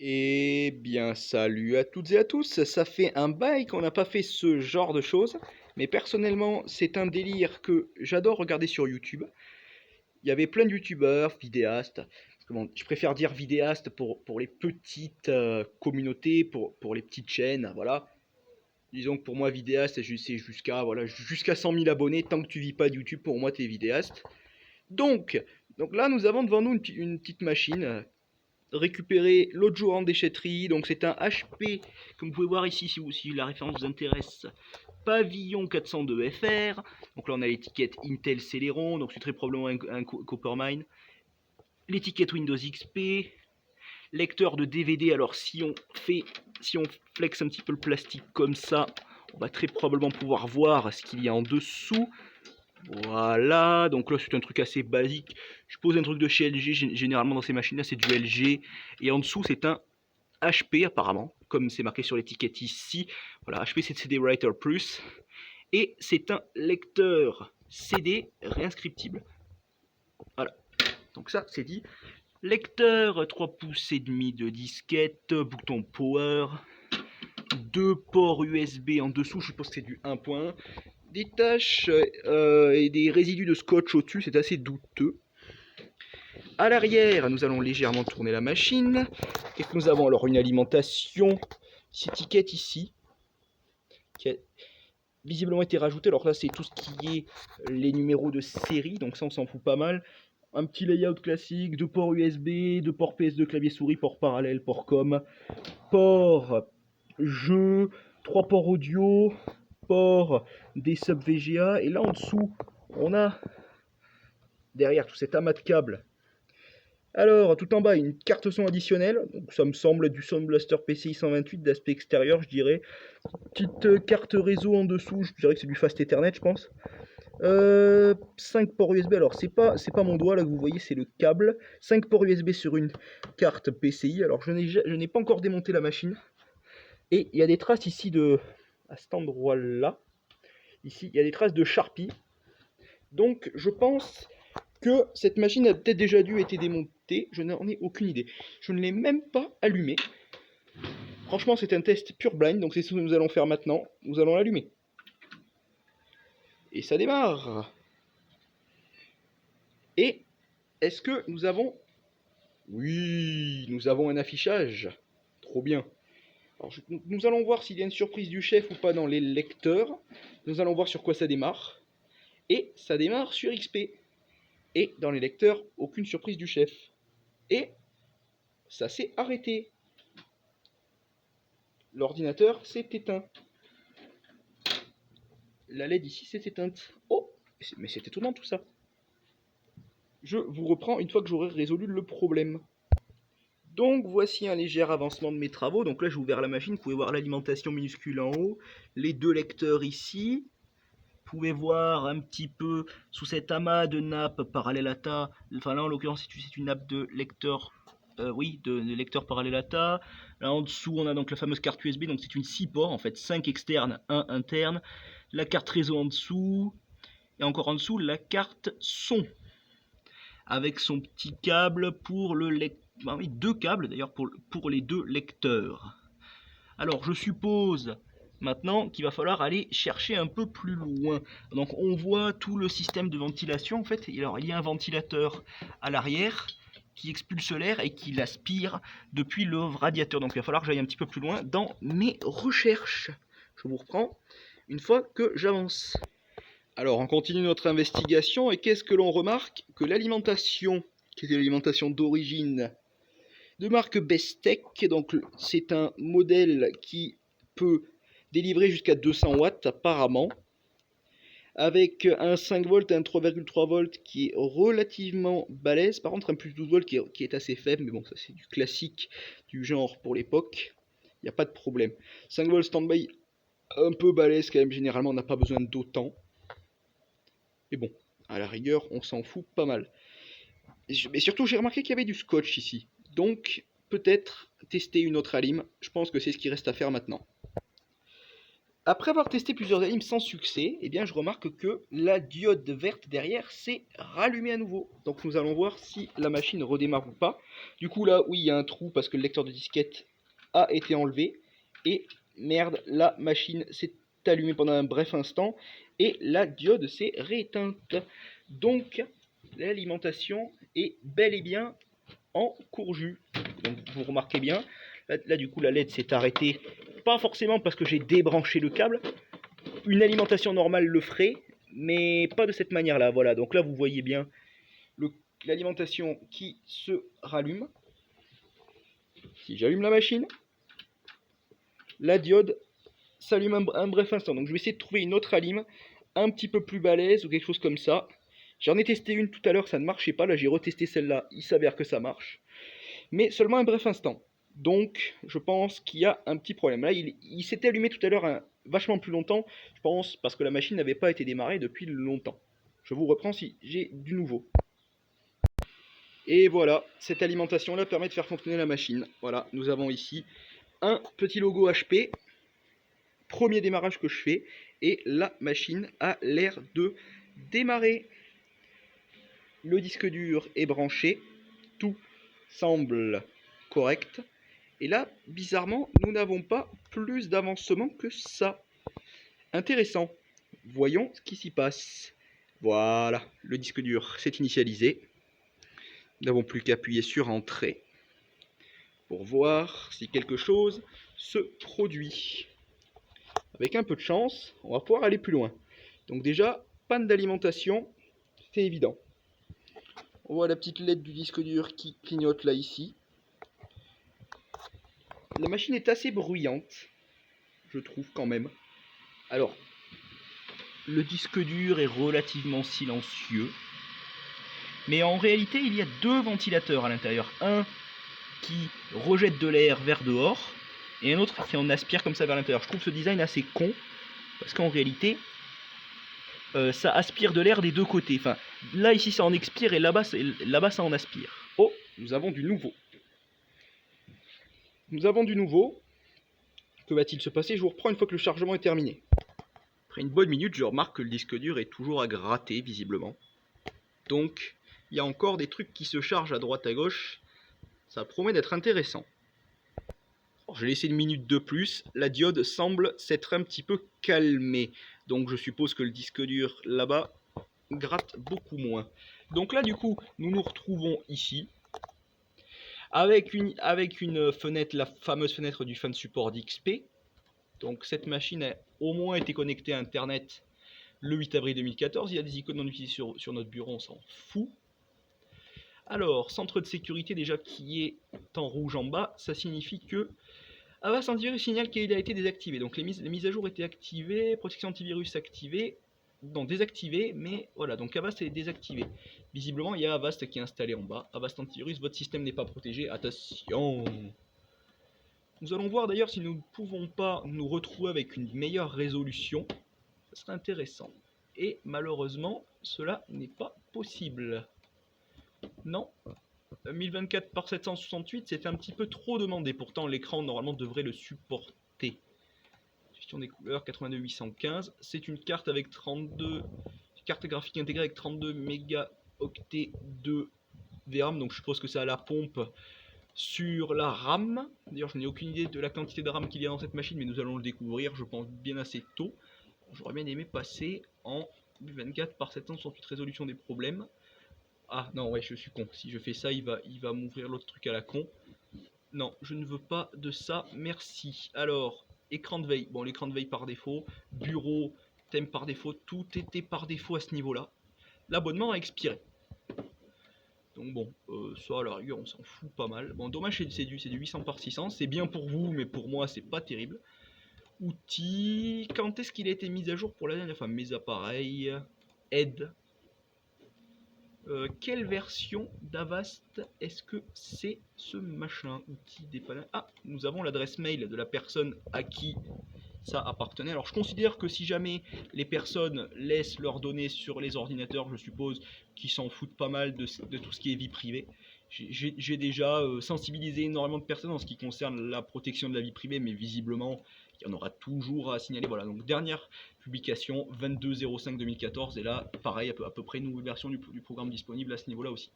Eh bien, salut à toutes et à tous. Ça fait un bail qu'on n'a pas fait ce genre de choses, mais personnellement, c'est un délire que j'adore regarder sur YouTube. Il y avait plein de youtubeurs, vidéastes. Comment, je préfère dire vidéastes pour les petites communautés, pour les petites chaînes, voilà. Disons que pour moi, vidéaste, c'est jusqu'à 100 000 abonnés. Tant que tu vis pas de YouTube, pour moi, tu es vidéaste. Donc, donc là, nous avons devant nous une petite machine récupéré l'autre jour en déchetterie. Donc c'est un HP, comme vous pouvez voir ici si la référence vous intéresse, Pavillon 402 FR. Donc là on a l'étiquette Intel Celeron, donc c'est très probablement un Coppermine. L'étiquette Windows XP, lecteur de DVD. Alors si on flex un petit peu le plastique comme ça, on va très probablement pouvoir voir ce qu'il y a en dessous. Voilà, donc là c'est un truc assez basique. Je pose un truc de chez LG, généralement dans ces machines-là c'est du LG. Et en dessous c'est un HP apparemment, comme c'est marqué sur l'étiquette ici. Voilà, HP c'est CD Writer Plus. Et c'est un lecteur CD réinscriptible. Voilà, donc ça c'est dit. Lecteur 3 pouces et demi de disquette, bouton power, 2 ports USB en dessous, je suppose que c'est du 1.1. Des taches et des résidus de scotch au-dessus, c'est assez douteux. À l'arrière, nous allons légèrement tourner la machine. Et nous avons alors une alimentation, cette étiquette ici, qui a visiblement été rajoutée. Alors là, c'est tout ce qui est les numéros de série, donc ça, on s'en fout pas mal. Un petit layout classique, 2 ports USB, 2 ports PS2, clavier souris, port parallèle, port com, port jeu, 3 ports audio, port des sub VGA. Et là en dessous, on a derrière tout cet amas de câbles. Alors, tout en bas, une carte son additionnelle. Donc, ça me semble du Sound Blaster PCI 128 d'aspect extérieur, je dirais. Petite carte réseau en dessous, je dirais que c'est du Fast Ethernet, je pense. 5 ports USB, alors c'est pas mon doigt là que vous voyez, c'est le câble. 5 ports USB sur une carte PCI. Alors, je n'ai pas encore démonté la machine. Et il y a des traces ici à cet endroit-là. Ici, il y a des traces de Sharpie. Donc, je pense que cette machine a peut-être déjà dû être démontée, je n'en ai aucune idée. Je ne l'ai même pas allumée. Franchement, c'est un test pure blind, donc c'est ce que nous allons faire maintenant. Nous allons l'allumer. Et ça démarre. Et est-ce que nous avons... Oui, nous avons un affichage. Trop bien. Alors, nous allons voir s'il y a une surprise du chef ou pas dans les lecteurs. Nous allons voir sur quoi ça démarre. Et ça démarre sur XP. Et dans les lecteurs, aucune surprise du chef. Et ça s'est arrêté. L'ordinateur s'est éteint. La LED ici s'est éteinte. Oh, mais c'est étonnant tout ça. Je vous reprends une fois que j'aurai résolu le problème. Donc voici un léger avancement de mes travaux. Donc là j'ai ouvert la machine, vous pouvez voir l'alimentation minuscule en haut, les deux lecteurs ici. Vous pouvez voir un petit peu sous cet amas de nappes parallèle ATA, enfin là en l'occurrence c'est une nappe de lecteur, de lecteur parallèle ATA. Là en dessous on a donc la fameuse carte USB, donc c'est une 6 ports en fait, 5 externes, 1 interne. La carte réseau en dessous, et encore en dessous la carte son, avec son petit câble pour le lecteur, oui, deux câbles d'ailleurs pour les deux lecteurs. Alors je suppose maintenant qu'il va falloir aller chercher un peu plus loin. Donc on voit tout le système de ventilation en fait. Alors il y a un ventilateur à l'arrière qui expulse l'air et qui l'aspire depuis le radiateur. Donc il va falloir que j'aille un petit peu plus loin dans mes recherches. Je vous reprends une fois que j'avance. Alors on continue notre investigation et qu'est-ce que l'on remarque? Que l'alimentation, qui était l'alimentation d'origine de marque Bestech, donc c'est un modèle qui peut délivrer jusqu'à 200 watts apparemment, avec un 5 volts et un 3,3 volts qui est relativement balèze. Par contre un plus 12 volts qui est assez faible, mais bon ça c'est du classique du genre pour l'époque, il n'y a pas de problème. 5 volts standby un peu balèze quand même, généralement on n'a pas besoin d'autant, mais bon, à la rigueur on s'en fout pas mal. Mais surtout j'ai remarqué qu'il y avait du scotch ici, donc peut-être tester une autre alim. Je pense que c'est ce qui reste à faire maintenant. Après avoir testé plusieurs alimes sans succès, eh bien je remarque que la diode verte derrière s'est rallumée à nouveau. Donc nous allons voir si la machine redémarre ou pas. Du coup là, oui, il y a un trou parce que le lecteur de disquette a été enlevé. Et merde, la machine s'est allumée pendant un bref instant et la diode s'est rééteinte. Donc l'alimentation est bel et bien en court-jus. Donc vous remarquez bien, là du coup la LED s'est arrêtée, pas forcément parce que j'ai débranché le câble, une alimentation normale le ferait, mais pas de cette manière là, voilà, donc là vous voyez bien l'alimentation qui se rallume. Si j'allume la machine, la diode s'allume un bref instant, donc je vais essayer de trouver une autre alim un petit peu plus balèze ou quelque chose comme ça. J'en ai testé une tout à l'heure, ça ne marchait pas, là j'ai retesté celle-là, il s'avère que ça marche. Mais seulement un bref instant. Donc je pense qu'il y a un petit problème. Là il s'était allumé tout à l'heure vachement plus longtemps, je pense parce que la machine n'avait pas été démarrée depuis longtemps. Je vous reprends si j'ai du nouveau. Et voilà, cette alimentation là permet de faire fonctionner la machine. Voilà, nous avons ici un petit logo HP, premier démarrage que je fais, et la machine a l'air de démarrer. Le disque dur est branché, tout semble correct. Et là, bizarrement, nous n'avons pas plus d'avancement que ça. Intéressant. Voyons ce qui s'y passe. Voilà, le disque dur s'est initialisé. Nous n'avons plus qu'à appuyer sur Entrée pour voir si quelque chose se produit. Avec un peu de chance, on va pouvoir aller plus loin. Donc déjà, panne d'alimentation, c'est évident. On voit la petite LED du disque dur qui clignote là ici. La machine est assez bruyante, je trouve quand même. Alors, le disque dur est relativement silencieux. Mais en réalité, il y a deux ventilateurs à l'intérieur. Un qui rejette de l'air vers dehors et un autre qui en aspire comme ça vers l'intérieur. Je trouve ce design assez con parce qu'en réalité, ça aspire de l'air des deux côtés. Enfin, là, ici, ça en expire et là-bas, ça en aspire. Oh, nous avons du nouveau. Nous avons du nouveau. Que va-t-il se passer? Je vous reprends une fois que le chargement est terminé. Après une bonne minute, je remarque que le disque dur est toujours à gratter, visiblement. Donc, il y a encore des trucs qui se chargent à droite à gauche. Ça promet d'être intéressant. Alors, je vais laisser une minute de plus. La diode semble s'être un petit peu calmée. Donc, je suppose que le disque dur, là-bas, gratte beaucoup moins. Donc là, du coup, nous nous retrouvons ici. Avec une fenêtre, la fameuse fenêtre du Fan Support d'XP. Donc cette machine a au moins été connectée à Internet le 8 avril 2014. Il y a des icônes non utilisées sur notre bureau, on s'en fout. Alors, centre de sécurité déjà qui est en rouge en bas, ça signifie que Avast Antivirus signale qu'il a été désactivé. Donc les mises à jour étaient activées, protection antivirus activée, non désactivée, mais voilà, donc Avast est désactivé. Visiblement, il y a Avast qui est installé en bas. Avast Antivirus, votre système n'est pas protégé, attention. Nous allons voir d'ailleurs si nous ne pouvons pas nous retrouver avec une meilleure résolution. Ce serait intéressant. Et malheureusement, cela n'est pas possible. Non. 1024 par 768, c'est un petit peu trop demandé. Pourtant, l'écran normalement devrait le supporter. Gestion des couleurs 82815. C'est une carte avec 32. Carte graphique intégrée avec 32 mégaoctets de VRAM. Donc je suppose que c'est à la pompe sur la RAM. D'ailleurs, je n'ai aucune idée de la quantité de RAM qu'il y a dans cette machine, mais nous allons le découvrir, je pense, bien assez tôt. J'aurais bien aimé passer en 1024 par 768 résolution des problèmes. Ah non, ouais, je suis con. Si je fais ça, il va m'ouvrir l'autre truc à la con. Non, je ne veux pas de ça, merci. Alors, écran de veille. Bon, l'écran de veille par défaut. Bureau, thème par défaut. Tout était par défaut à ce niveau-là. L'abonnement a expiré. Donc bon, ça à la rigueur, on s'en fout pas mal. Bon, dommage, c'est du 800 par 600. C'est bien pour vous, mais pour moi, c'est pas terrible. Outils. Quand est-ce qu'il a été mis à jour pour la dernière fois? Mes appareils. Aide. Quelle version d'Avast est-ce que c'est ce machin? Outil dépannage. Ah, nous avons l'adresse mail de la personne à qui ça appartenait. Alors je considère que si jamais les personnes laissent leurs données sur les ordinateurs, je suppose qu'ils s'en foutent pas mal de tout ce qui est vie privée. J'ai déjà sensibilisé énormément de personnes en ce qui concerne la protection de la vie privée, mais visiblement, il y en aura toujours à signaler. Voilà, donc dernière publication, 22/05/2014, et là, pareil, à peu près une nouvelle version du programme disponible à ce niveau-là aussi.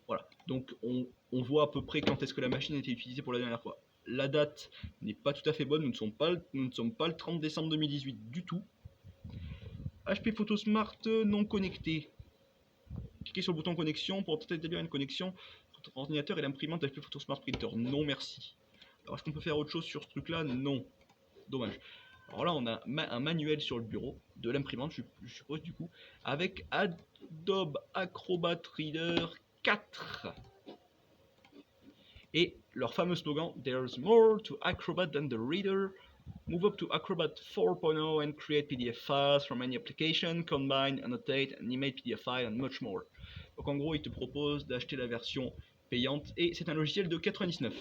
Voilà, donc on voit à peu près quand est-ce que la machine a été utilisée pour la dernière fois. La date n'est pas tout à fait bonne, nous ne sommes pas le 30 décembre 2018 du tout. HP Photo Smart non connecté. Cliquez sur le bouton connexion pour tenter d'établir une connexion entre votre ordinateur et l'imprimante HP Photo Smart Printer. Non merci. Alors est-ce qu'on peut faire autre chose sur ce truc là? Non. Dommage. Alors là on a un manuel sur le bureau de l'imprimante, je suppose du coup, avec Adobe Acrobat Reader 4. Et leur fameux slogan, There's more to Acrobat than the reader. Move up to Acrobat 4.0 and create PDF files from any application, combine, annotate, animate PDF file and much more. Donc en gros, ils te proposent d'acheter la version payante et c'est un logiciel de 99.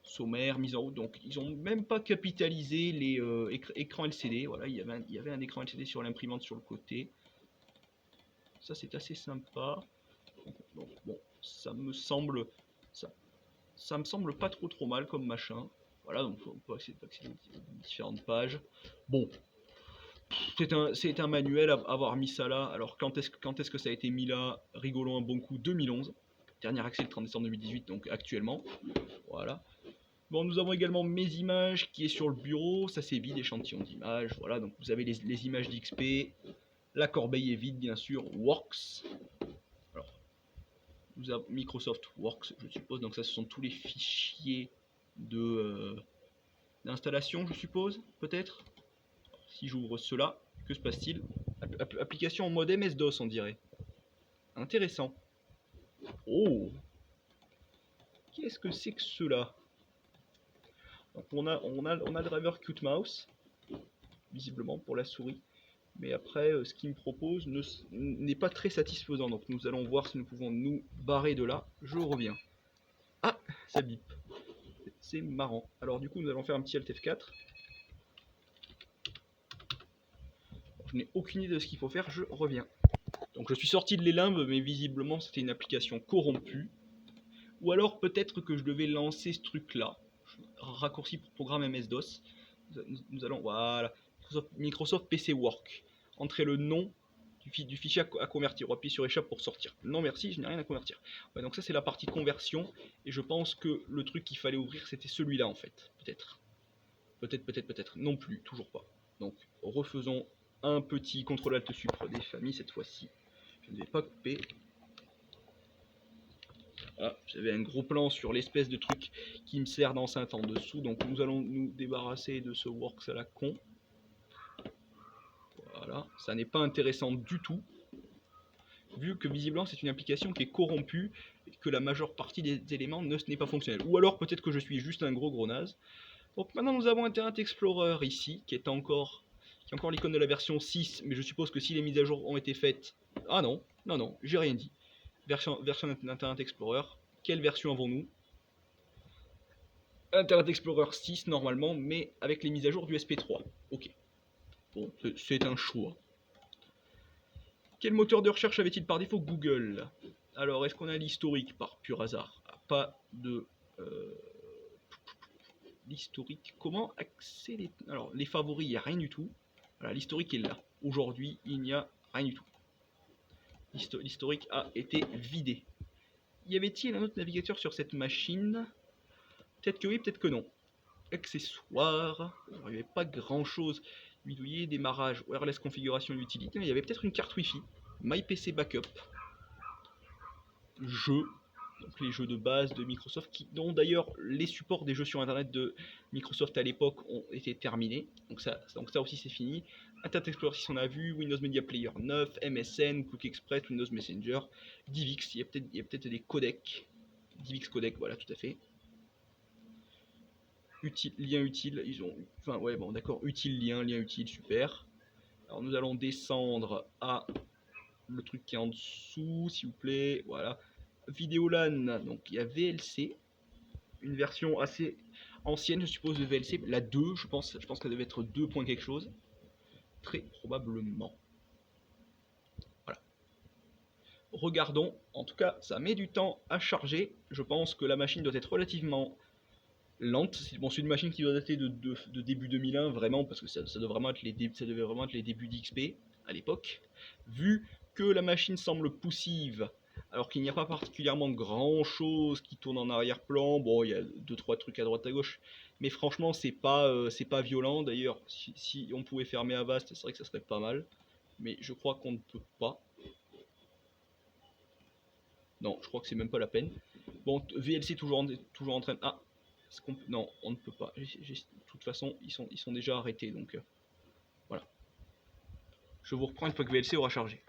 Sommaire, mise en route, donc ils n'ont même pas capitalisé les écrans LCD. Voilà, il y avait un écran LCD sur l'imprimante sur le côté. Ça c'est assez sympa. Donc, bon, ça me semble pas trop mal comme machin. Voilà, donc on peut accéder aux différentes pages. Bon, c'est un manuel à avoir mis ça là. Alors quand est-ce que ça a été mis là? Rigolons un bon coup, 2011. Dernier accès le 30 décembre 2018, donc actuellement. Voilà. Bon, nous avons également mes images qui est sur le bureau. Ça c'est vide, échantillon d'images. Voilà, donc vous avez les images d'XP. La corbeille est vide, bien sûr. Works. Alors, nous avons Microsoft Works, je suppose. Donc ça, ce sont tous les fichiers d'installation, je suppose, peut-être. Si j'ouvre cela, que se passe-t-il? Application en mode MS-DOS, on dirait. Intéressant. Oh! Qu'est-ce que c'est que cela? Donc on a le driver QtMouse, visiblement pour la souris. Mais après, ce qu'il me propose n'est pas très satisfaisant. Donc nous allons voir si nous pouvons nous barrer de là. Je reviens. Ah! Ça bip. C'est marrant. Alors du coup, nous allons faire un petit Alt F4. Je n'ai aucune idée de ce qu'il faut faire, je reviens. Donc je suis sorti de l'Elimbe, mais visiblement c'était une application corrompue. Ou alors peut-être que je devais lancer ce truc-là. Raccourci pour programme MS-DOS. Nous allons, voilà, Microsoft PC Work. Entrez le nom du fichier à convertir. Ou appuyez sur échappe pour sortir. Non merci, je n'ai rien à convertir. Ouais, donc ça c'est la partie conversion. Et je pense que le truc qu'il fallait ouvrir c'était celui-là en fait. Peut-être. Peut-être. Non plus, toujours pas. Donc refaisons un petit CTRL Alt Supr des familles cette fois-ci. Je ne vais pas couper. Voilà, j'avais un gros plan sur l'espèce de truc qui me sert d'enceinte en dessous. Donc nous allons nous débarrasser de ce Works à la con. Voilà, ça n'est pas intéressant du tout. Vu que visiblement c'est une application qui est corrompue et que la majeure partie des éléments n'est pas fonctionnel. Ou alors peut-être que je suis juste un gros naze. Donc maintenant nous avons Internet Explorer ici, qui est encore l'icône de la version 6, mais je suppose que si les mises à jour ont été faites... Ah non, j'ai rien dit. Version d'Internet Explorer. Quelle version avons-nous? Internet Explorer 6 normalement, mais avec les mises à jour du SP3. Ok. Bon, c'est un choix. Quel moteur de recherche avait-il par défaut? Google. Alors, est-ce qu'on a l'historique par pur hasard? Pas de... l'historique. Comment accéder? Alors, les favoris, il n'y a rien du tout. Voilà, l'historique est là. Aujourd'hui, il n'y a rien du tout. L'historique a été vidé. Y avait-il un autre navigateur sur cette machine? Peut-être que oui, peut-être que non. Accessoires. Alors, il n'y avait pas grand-chose. Bidouiller, démarrage, wireless configuration et utilité. Il y avait peut-être une carte Wi-Fi. MyPC Backup. Jeux. Donc les jeux de base de Microsoft, dont d'ailleurs les supports des jeux sur internet de Microsoft à l'époque ont été terminés. Donc ça aussi c'est fini. Internet Explorer 6 on a vu, Windows Media Player 9, MSN, Quick Express, Windows Messenger, DivX, il y a peut-être des codecs. DivX codec, voilà tout à fait. Lien utile, ils ont... Enfin ouais bon d'accord, utile lien utile, super. Alors nous allons descendre à le truc qui est en dessous, s'il vous plaît, voilà. Vidéolan, donc il y a VLC, une version assez ancienne je suppose de VLC, la 2 je pense qu'elle devait être 2 points quelque chose, très probablement. Voilà. regardons. En tout cas, ça met du temps à charger. Je pense que la machine doit être relativement lente. Bon, c'est une machine qui doit dater de début 2001, vraiment, parce que ça devait vraiment être les débuts d'XP à l'époque. Vu que la machine semble poussive, alors qu'il n'y a pas particulièrement grand chose qui tourne en arrière-plan. Bon, il y a 2-3 trucs à droite à gauche, mais franchement, c'est pas violent. D'ailleurs, si on pouvait fermer Avast, c'est vrai que ça serait pas mal, mais je crois qu'on ne peut pas. Non, je crois que c'est même pas la peine. Bon, VLC toujours en train de... Ah, non, on ne peut pas. De toute façon, ils sont déjà arrêtés, donc voilà. Je vous reprends une fois que VLC aura chargé.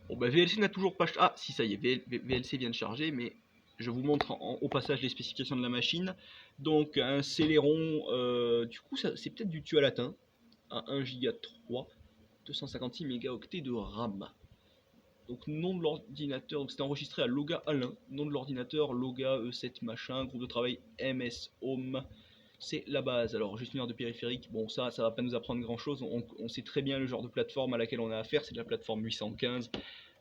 Bon, bah VLC n'a toujours pas... Ah, si, ça y est, VLC vient de charger, mais je vous montre au passage les spécifications de la machine. Donc, un Celeron, du coup, c'est peut-être du tu à latin, à 1 Go 3, 256 mégaoctets de RAM. Donc nom de l'ordinateur, donc c'était enregistré à Loga Alain, nom de l'ordinateur Loga E7 machin, groupe de travail MS Home, c'est la base. Alors gestionnaire de périphérique, bon ça va pas nous apprendre grand chose, on sait très bien le genre de plateforme à laquelle on a affaire, c'est de la plateforme 815,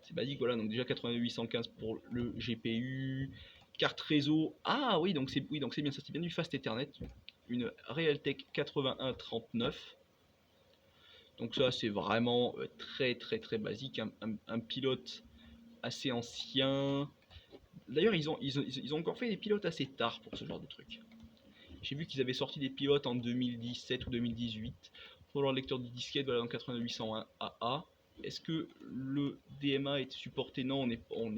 c'est basique, voilà, donc déjà 8815 pour le GPU, carte réseau, ah oui donc c'est bien ça, c'est bien du Fast Ethernet, une Realtek 8139. Donc ça c'est vraiment très basique, un pilote assez ancien. D'ailleurs ils ont encore fait des pilotes assez tard pour ce genre de truc. J'ai vu qu'ils avaient sorti des pilotes en 2017 ou 2018. Pour leur lecteur de disquette, voilà, dans 8801 AA. Est-ce que le DMA est supporté? Non, on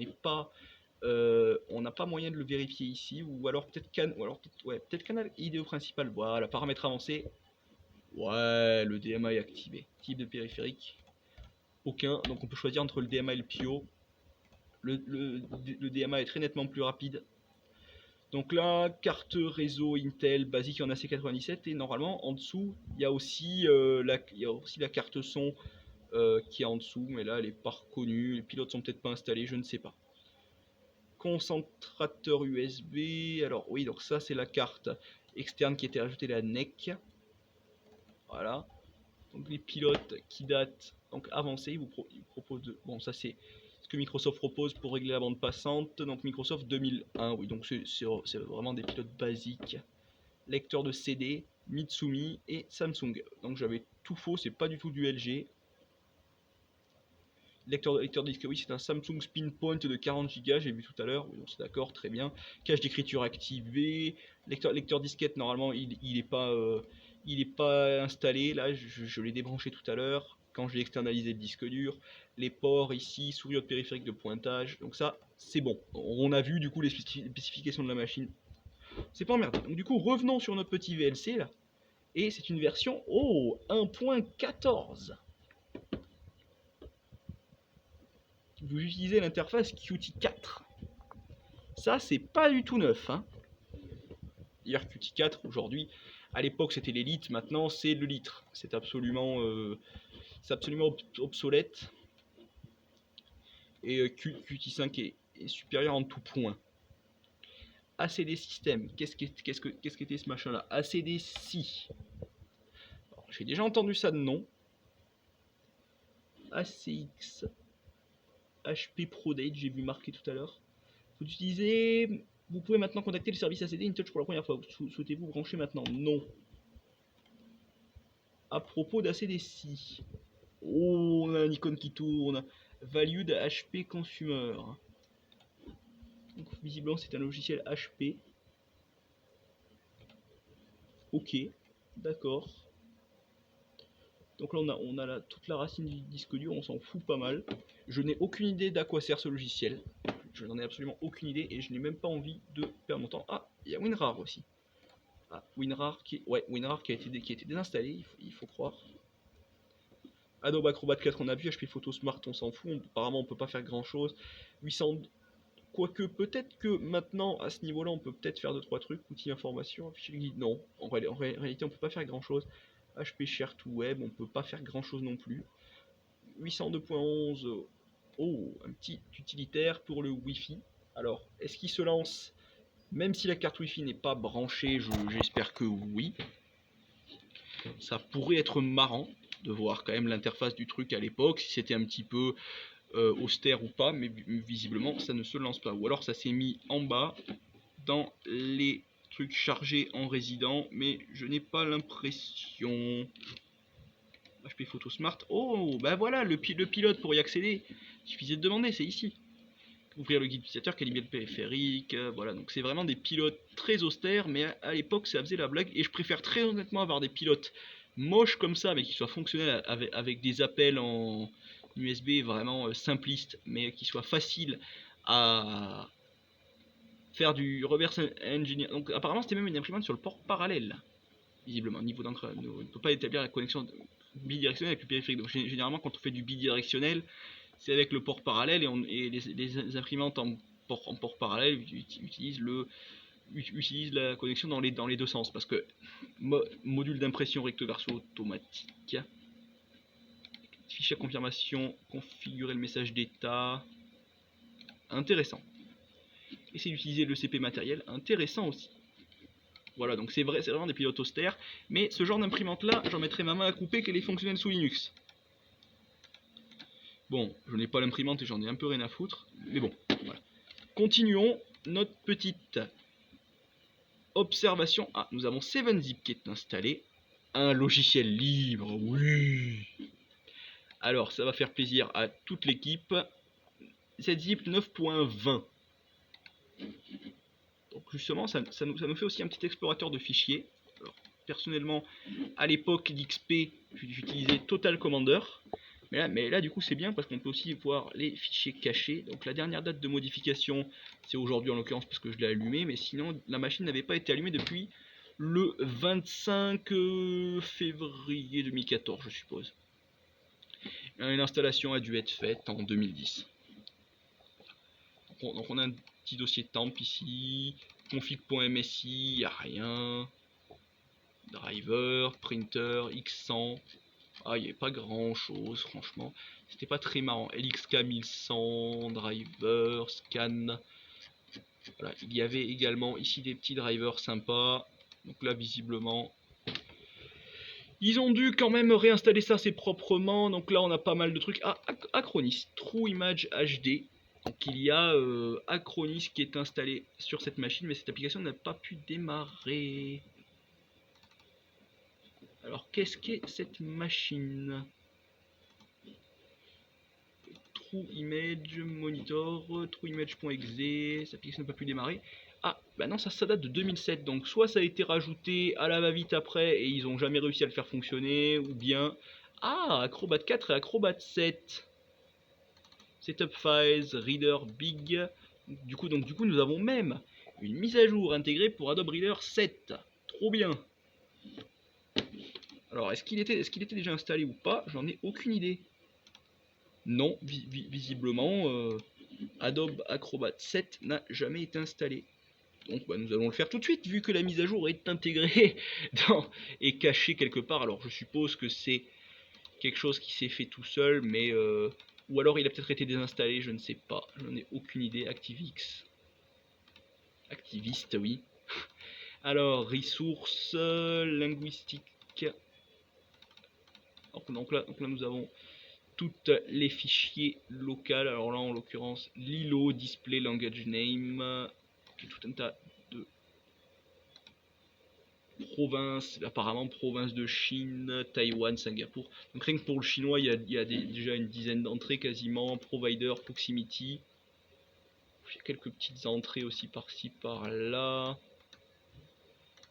n'a pas moyen de le vérifier ici, ou alors peut-être canal IDE principal. Voilà, paramètres avancés. Ouais, le DMA est activé. Type de périphérique, aucun. Donc on peut choisir entre le DMA et le PIO. Le DMA est très nettement plus rapide. Donc là, carte réseau Intel basique en AC97, et normalement en dessous, il y a aussi la carte son qui est en dessous, mais là elle n'est pas reconnue. Les pilotes sont peut-être pas installés, je ne sais pas. Concentrateur USB, alors oui, donc ça c'est la carte externe qui a été rajoutée, la NEC. Voilà. Donc les pilotes qui datent donc avancés, ils vous proposent de... Bon, ça c'est ce que Microsoft propose pour régler la bande passante. Donc Microsoft 2001, oui, donc c'est vraiment des pilotes basiques. Lecteur de CD, Mitsumi et Samsung. Donc j'avais tout faux, c'est pas du tout du LG. Lecteur de disque, oui, c'est un Samsung Spinpoint de 40 Go, j'ai vu tout à l'heure. Oui, donc c'est d'accord, très bien. Cache d'écriture activé. Lecteur disquette, normalement, il est pas installé. Là, je l'ai débranché tout à l'heure. Quand j'ai externalisé le disque dur, les ports ici, souris haute périphérique de pointage. Donc ça, c'est bon. On a vu du coup les spécifications de la machine. C'est pas emmerdé. Donc du coup, revenons sur notre petit VLC là. Et c'est une version 1.14. Vous utilisez l'interface Qt4. Ça, c'est pas du tout neuf. Hein. Hier, Qt4, aujourd'hui, à l'époque, c'était l'élite, maintenant, c'est le litre. C'est absolument obsolète. Et Qt5 est supérieur en tout point. ACD System, qu'est-ce qu'était ce machin-là? ACDC. J'ai déjà entendu ça de nom. ACX. HP ProDate, j'ai vu marqué tout à l'heure. Vous pouvez maintenant contacter le service ACD InTouch pour la première fois. Souhaitez-vous brancher maintenant? Non. À propos d'ACDC. Oh, on a un icône qui tourne. Valued HP Consumer. Donc, visiblement, c'est un logiciel HP. Ok, d'accord. Donc là, on a toute la racine du disque dur, on s'en fout pas mal. Je n'ai aucune idée d'à quoi sert ce logiciel. Je n'en ai absolument aucune idée et je n'ai même pas envie de perdre mon temps. Ah, il y a WinRAR aussi. Ah, WinRAR qui a été désinstallé, il faut croire. Adobe Acrobat 4 on a vu, HP Photo Smart on s'en fout, apparemment on peut pas faire grand chose. 800, quoique peut-être que maintenant à ce niveau là on peut peut-être faire 2-3 trucs, outils information, afficher guide, non, en réalité on peut pas faire grand chose. HP Share to Web, on peut pas faire grand chose non plus. 802.11, oh, un petit utilitaire pour le Wi-Fi. Alors, est-ce qu'il se lance? Même si la carte Wi-Fi n'est pas branchée, j'espère que oui. Ça pourrait être marrant de voir quand même l'interface du truc à l'époque, si c'était un petit peu austère ou pas, mais visiblement ça ne se lance pas. Ou alors ça s'est mis en bas dans les trucs chargés en résident, mais je n'ai pas l'impression. HP Photo Smart. Oh, bah voilà, le pilote pour y accéder. Il suffisait de demander, c'est ici. Ouvrir le guide utilisateur, calibrer le périphérique, voilà. Donc c'est vraiment des pilotes très austères, mais à l'époque ça faisait la blague. Et je préfère très honnêtement avoir des pilotes moches comme ça, mais qui soient fonctionnels avec des appels en USB vraiment simplistes, mais qui soient faciles à faire du reverse engineering. Donc apparemment c'était même une imprimante sur le port parallèle, visiblement. Niveau d'encre, on ne peut pas établir la connexion bidirectionnelle avec le périphérique. Donc généralement quand on fait du bidirectionnel, c'est avec le port parallèle et les imprimantes en port parallèle utilisent la connexion dans les deux sens, parce que module d'impression recto verso automatique, fichier à confirmation, configurer le message d'état, intéressant. Essayer d'utiliser le CP matériel, intéressant aussi. Voilà, donc c'est vrai, c'est vraiment des pilotes austères, mais ce genre d'imprimante là, j'en mettrai ma main à couper qu'elle est fonctionnelle sous Linux. Bon, je n'ai pas l'imprimante et j'en ai un peu rien à foutre, mais bon, voilà. Continuons notre petite observation. Ah, nous avons 7-Zip qui est installé. Un logiciel libre, oui. Alors, ça va faire plaisir à toute l'équipe. 7-Zip 9.20. Donc justement, ça nous fait aussi un petit explorateur de fichiers. Alors, personnellement, à l'époque d'XP, j'utilisais Total Commander. Mais là, du coup, c'est bien parce qu'on peut aussi voir les fichiers cachés. Donc la dernière date de modification, c'est aujourd'hui en l'occurrence parce que je l'ai allumé. Mais sinon, la machine n'avait pas été allumée depuis le 25 février 2014, je suppose. Une installation a dû être faite en 2010. Donc on a un petit dossier temp ici. Config.msi, il n'y a rien. Driver, printer, X100. Ah, il n'y avait pas grand chose, franchement. C'était pas très marrant. LXK 1100, driver, scan. Voilà, il y avait également ici des petits drivers sympas. Donc là, visiblement, ils ont dû quand même réinstaller ça assez proprement. Donc là, on a pas mal de trucs. Ah, Acronis, True Image HD. Donc il y a Acronis qui est installé sur cette machine, mais cette application n'a pas pu démarrer. Alors, qu'est-ce qu'est cette machine? True Image Monitor, TrueImage.exe, cette application n'a pas pu démarrer. Ah, bah non, ça date de 2007, donc soit ça a été rajouté à la va-vite après et ils n'ont jamais réussi à le faire fonctionner, ou bien... Ah, Acrobat 4 et Acrobat 7. Setup Files, Reader Big. Du coup, nous avons même une mise à jour intégrée pour Adobe Reader 7. Trop bien. Alors, est-ce qu'il était déjà installé ou pas? J'en ai aucune idée. Non, visiblement, Adobe Acrobat 7 n'a jamais été installé. Donc bah, nous allons le faire tout de suite, vu que la mise à jour est intégrée et cachée quelque part. Alors je suppose que c'est quelque chose qui s'est fait tout seul, mais... ou alors il a peut-être été désinstallé, je ne sais pas. J'en ai aucune idée. ActiveX. Activiste, oui. Alors, ressources, linguistique. Donc là, nous avons toutes les fichiers locaux. Alors là, en l'occurrence, Lilo, Display, Language Name, tout un tas de provinces, apparemment provinces de Chine, Taïwan, Singapour. Donc rien que pour le chinois, il y a déjà une dizaine d'entrées quasiment. Provider, Proximity. Il y a quelques petites entrées aussi par-ci, par-là.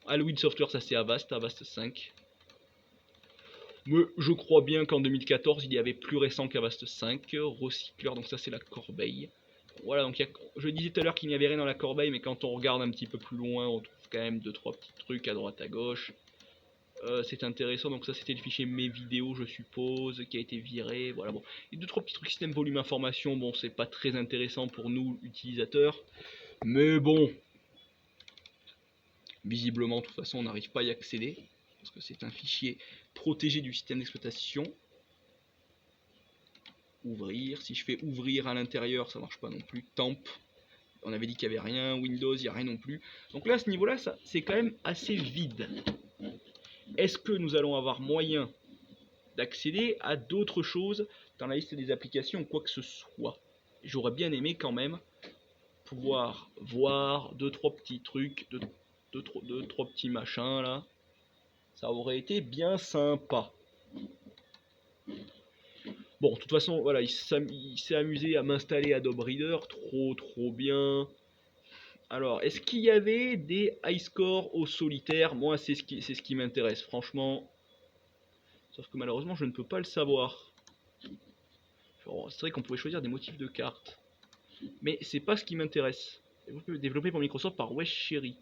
Halloween Software, ça c'est Avast 5. Mais je crois bien qu'en 2014, il y avait plus récent qu'Avast 5. Recycleur, donc ça c'est la corbeille. Voilà, donc je disais tout à l'heure qu'il n'y avait rien dans la corbeille, mais quand on regarde un petit peu plus loin, on trouve quand même 2-3 petits trucs à droite à gauche. C'est intéressant, donc ça c'était le fichier mes vidéos, je suppose, qui a été viré. Voilà, bon. Et 2-3 petits trucs système volume information, bon, c'est pas très intéressant pour nous, utilisateurs. Mais bon, visiblement, de toute façon, on n'arrive pas à y accéder, parce que c'est un fichier protégé du système d'exploitation. Ouvrir, si je fais ouvrir à l'intérieur, ça marche pas non plus. Temp, on avait dit qu'il n'y avait rien. Windows, il n'y a rien non plus. Donc là, à ce niveau-là, c'est quand même assez vide. Est-ce que nous allons avoir moyen d'accéder à d'autres choses dans la liste des applications ou quoi que ce soit. J'aurais bien aimé quand même pouvoir voir 2-3 petits trucs, 2-3 petits machins là. Ça aurait été bien sympa. Bon, de toute façon, voilà, il s'est amusé à m'installer Adobe Reader, trop bien. Alors, est-ce qu'il y avait des high scores au solitaire? Moi, c'est ce qui m'intéresse, franchement. Sauf que malheureusement, je ne peux pas le savoir. C'est vrai qu'on pouvait choisir des motifs de cartes. Mais c'est pas ce qui m'intéresse. Développé par Microsoft par Wes Cherry.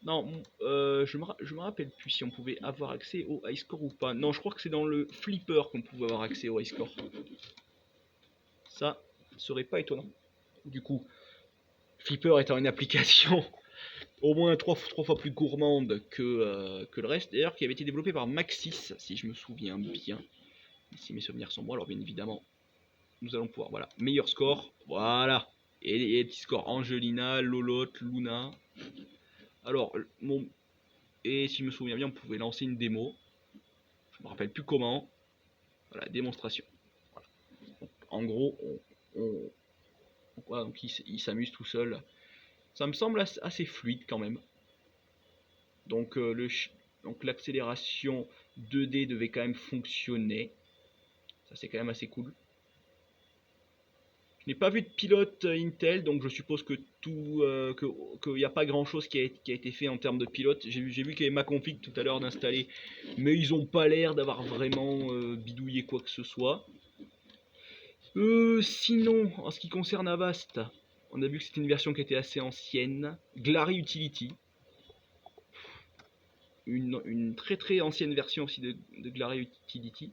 Non, je me rappelle plus si on pouvait avoir accès au high score ou pas. Non, je crois que c'est dans le Flipper qu'on pouvait avoir accès au high score. Ça serait pas étonnant. Du coup, Flipper étant une application au moins 3 fois plus gourmande que le reste, d'ailleurs, qui avait été développé par Maxis, si je me souviens bien. Si mes souvenirs sont bons, alors bien évidemment, nous allons pouvoir, voilà, meilleur score, voilà, et les petits scores Angelina, Lolotte, Luna. Alors, et si je me souviens bien, on pouvait lancer une démo, je me rappelle plus comment, voilà, démonstration. Voilà. Donc, en gros, voilà, donc il s'amuse tout seul. Ça me semble assez fluide quand même. Donc, donc l'accélération 2D devait quand même fonctionner. Ça c'est quand même assez cool. Je n'ai pas vu de pilote Intel, donc je suppose que qu'il n'y a pas grand chose qui a été fait en termes de pilote. J'ai vu qu'il y avait ma config tout à l'heure d'installer, mais ils n'ont pas l'air d'avoir vraiment bidouillé quoi que ce soit. Sinon, en ce qui concerne Avast, on a vu que c'était une version qui était assez ancienne. Glary Utility, une très ancienne version aussi de Glary Utility.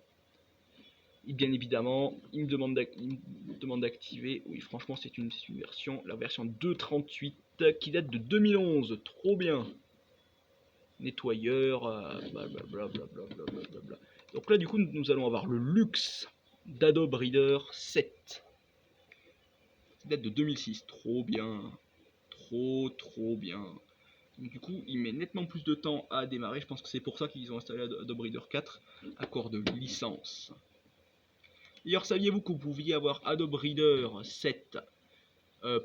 Et bien évidemment, il me demande d'activer. Oui, franchement, c'est une version, la version 2.38 qui date de 2011. Trop bien. Nettoyeur, blablabla. Donc là, du coup, nous allons avoir le luxe d'Adobe Reader 7. Qui date de 2006. Trop bien. Trop bien. Donc, du coup, il met nettement plus de temps à démarrer. Je pense que c'est pour ça qu'ils ont installé Adobe Reader 4. Accord de licence. D'ailleurs, saviez-vous que vous pouviez avoir Adobe Reader 7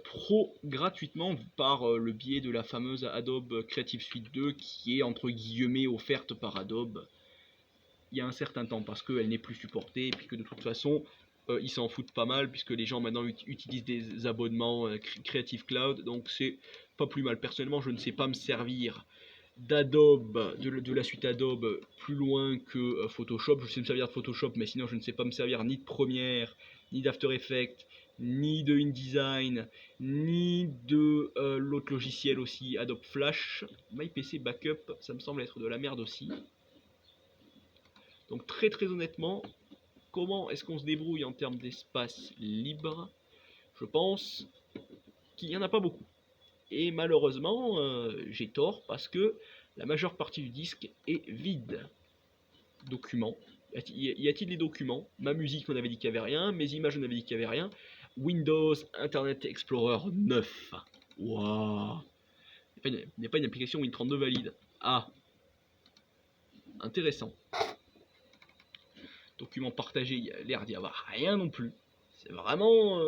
Pro gratuitement par le biais de la fameuse Adobe Creative Suite 2 qui est entre guillemets offerte par Adobe il y a un certain temps parce qu'elle n'est plus supportée et puis que de toute façon ils s'en foutent pas mal puisque les gens maintenant utilisent des abonnements Creative Cloud, donc c'est pas plus mal. Personnellement, je ne sais pas me servir d'Adobe, de la suite Adobe plus loin que Photoshop. Je sais me servir de Photoshop, mais sinon je ne sais pas me servir ni de Premiere, ni d'After Effects, ni de InDesign, ni de l'autre logiciel aussi, Adobe Flash. MyPC Backup, ça me semble être de la merde aussi. Donc très honnêtement, comment est-ce qu'on se débrouille en termes d'espace libre? Je pense qu'il n'y en a pas beaucoup. Et malheureusement, j'ai tort parce que la majeure partie du disque est vide. Documents. Y a-t-il des documents? Ma musique, on avait dit qu'il n'y avait rien. Mes images, on avait dit qu'il n'y avait rien. Windows Internet Explorer 9. Waouh! Il n'y a pas une application Win32 valide. Ah! Intéressant. Documents partagés, il y a l'air d'y avoir rien non plus. C'est vraiment